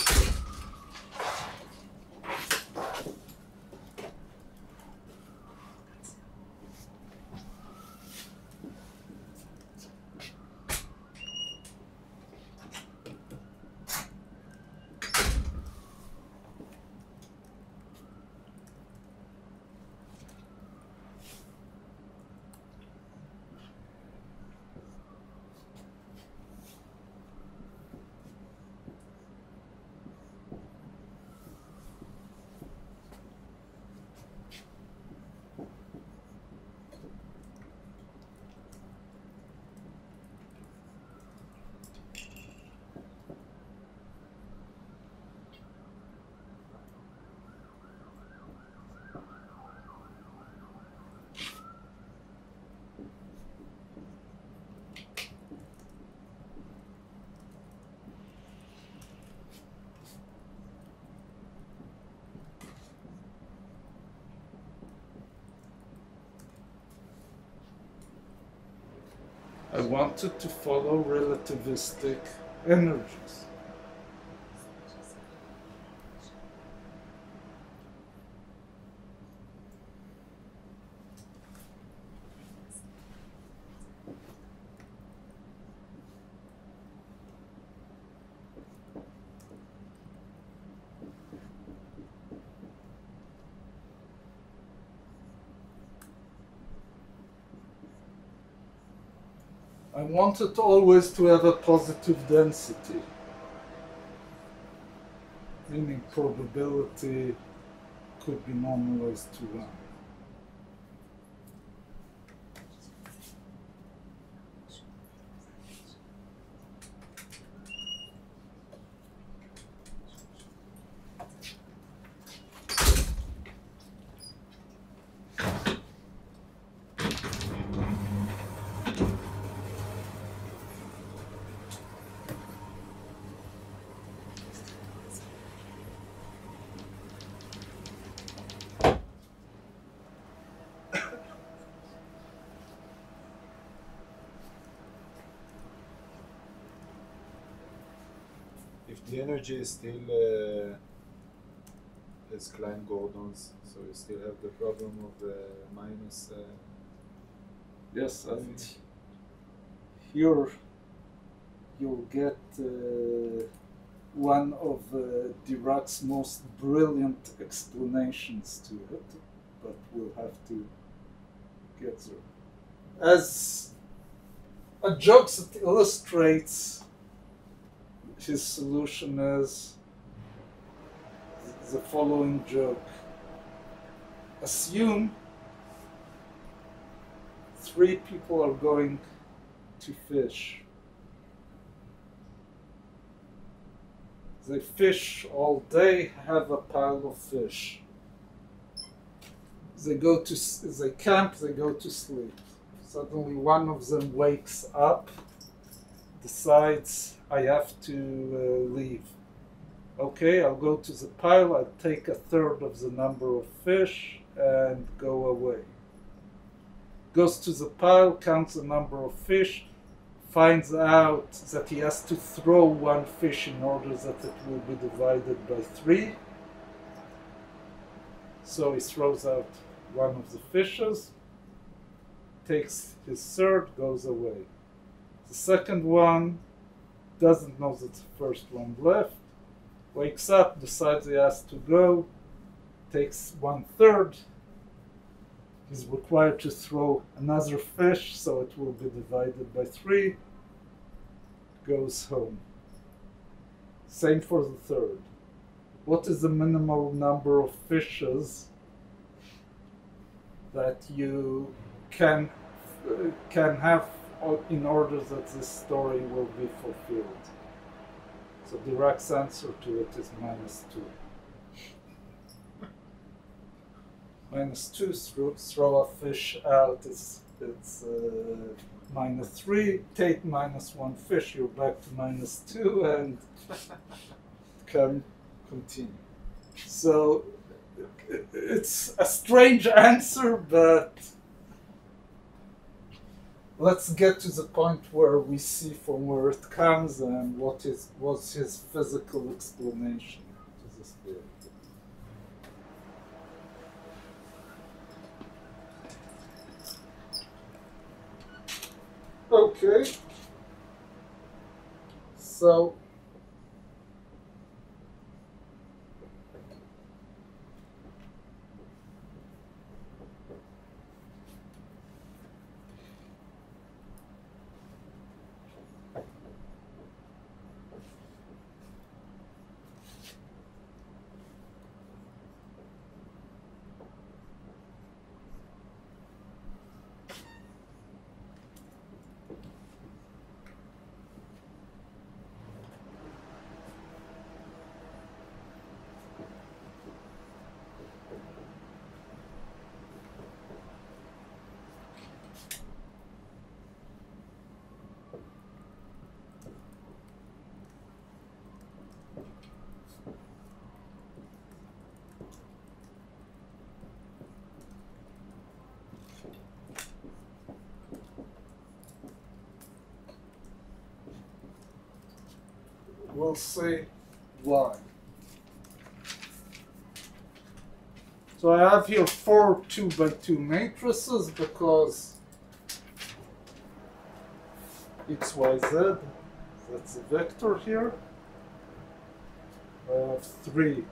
I wanted to follow relativistic energies. I wanted always to have a positive density, meaning probability could be normalized to 1. If the energy is still as Klein-Gordon's, so you still have the problem of minus. Yes, and here you'll get one of Dirac's most brilliant explanations to it, but we'll have to get there. As a joke that illustrates his solution is the following joke. Assume 3 people are going to fish. They fish all day, have a pile of fish. They camp, they go to sleep. Suddenly one of them wakes up, decides, I have to leave. Okay, I'll go to the pile, I'll take 1/3 of the number of fish and go away. Goes to the pile, counts the number of fish, finds out that he has to throw 1 fish in order that it will be divided by 3. So he throws out 1 of the fishes, takes his 1/3, goes away. The second one doesn't know that the first one left, wakes up, decides he has to go, takes 1/3. He's required to throw another fish, so it will be divided by 3, goes home. Same for the third. What is the minimal number of fishes that you can have in order that this story will be fulfilled? So Dirac's answer to it is -2. -2, throw a fish out, it's -3, take -1 fish, you're back to -2, and can continue. So it's a strange answer, but let's get to the point where we see from where it comes and what's his physical explanation to this theory. Okay, so we'll say Y. So I have here 4 2x2 matrices because X, Y, Z, that's a vector here. I have 3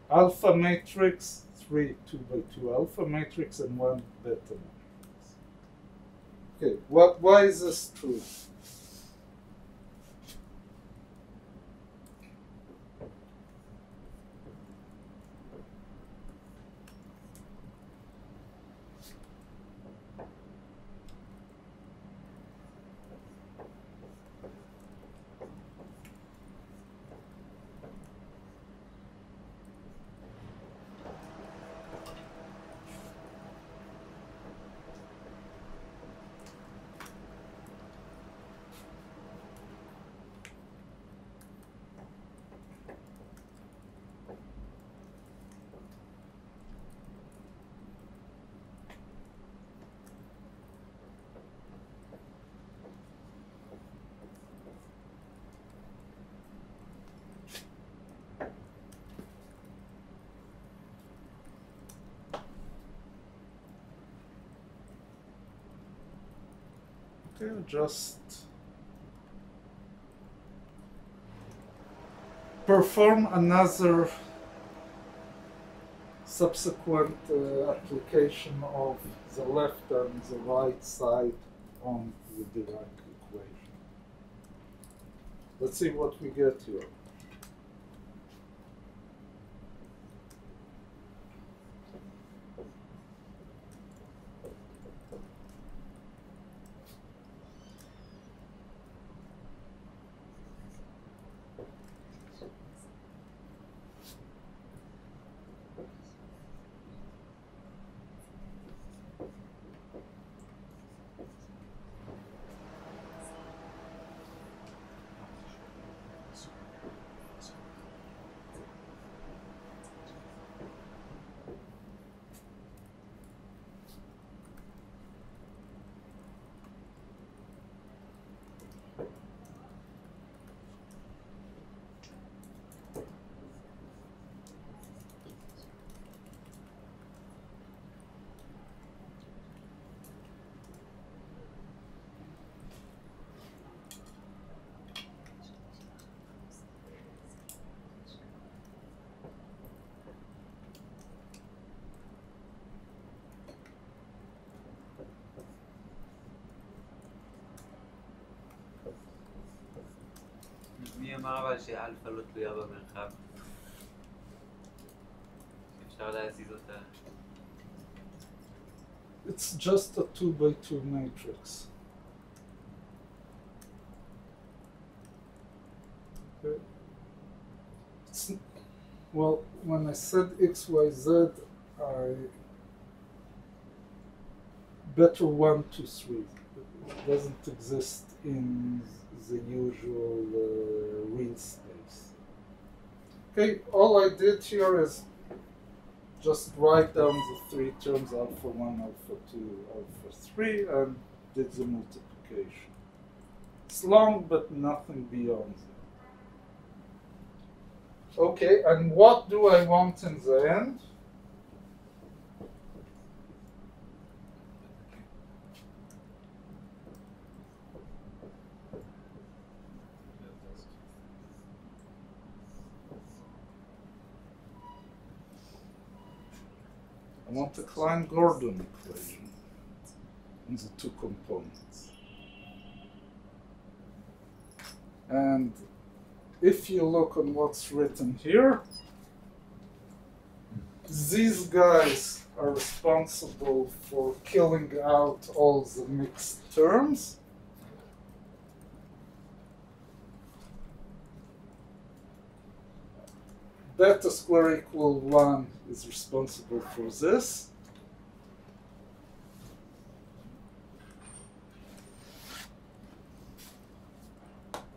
alpha matrix, 3 2x2 alpha matrix, and 1 beta matrix. Okay, why is this true? Okay, just perform another subsequent application of the left and the right side on the Dirac equation. Let's see what we get here. מי אמר אבל שאלפא לא תלויה במרחב? אפשר להזיז אותה. It's just a 2x2 matrix. Okay. Well, when I said X, Y, Z, I better 1, 2, 3. It doesn't exist in the usual real space. Okay, all I did here is just write down the 3 terms, alpha 1, alpha 2, alpha 3, and did the multiplication. It's long, but nothing beyond that. Okay, and what do I want in the end? I want the Klein-Gordon equation in the 2 components. And if you look on what's written here, these guys are responsible for killing out all the mixed terms. Beta square equal 1 is responsible for this.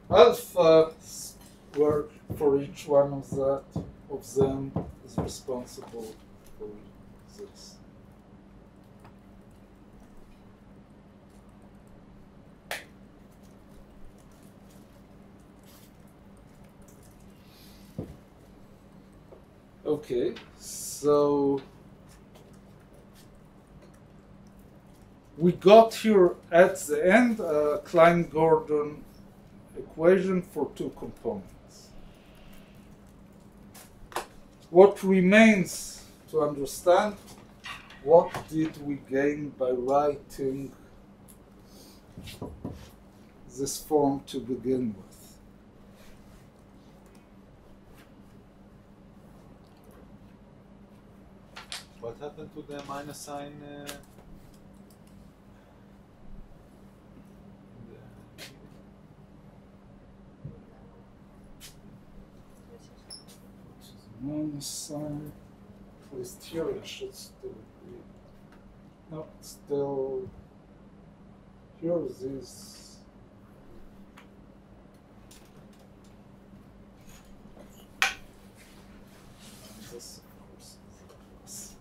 Alpha square for each one of them is responsible for this. Okay, so we got here at the end a Klein-Gordon equation for two components. What remains to understand, what did we gain by writing this form to begin with? What happened to the minus sign? Minus sign, at least here it should still be. No, it's still, here is this, of course, is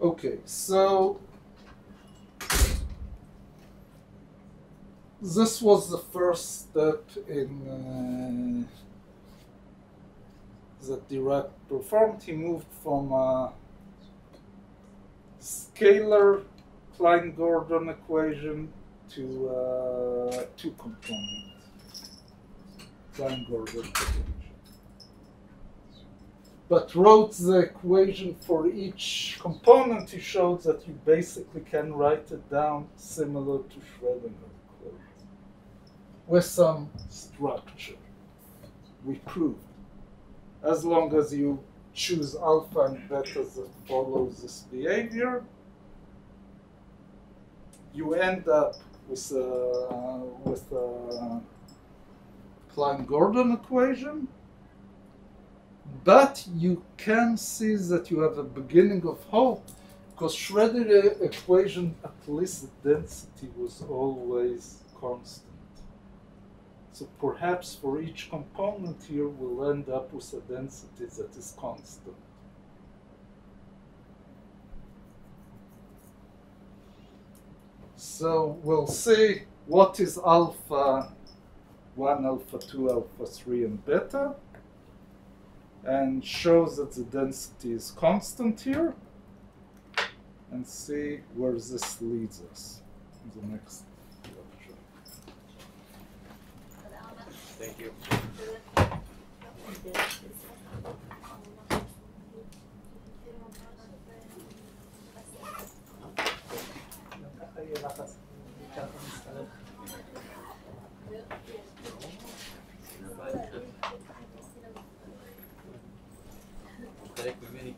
okay, so this was the first step in that Dirac performed. He moved from a scalar Klein-Gordon equation to a two-component Klein-Gordon equation. But wrote the equation for each component. He showed that you basically can write it down similar to Schrödinger with some structure. We proved. As long as you choose alpha and beta that follows this behavior, you end up with a Klein-Gordon equation, but you can see that you have a beginning of hope, because Schrödinger equation, at least the density was always constant. So perhaps for each component here, we'll end up with a density that is constant. So we'll see what is alpha 1, alpha 2, alpha 3, and beta, and shows that the density is constant here, and see where this leads us in the next lecture. Thank you. ככה יהיה לחץ, ככה מסתרף. חלק ממני.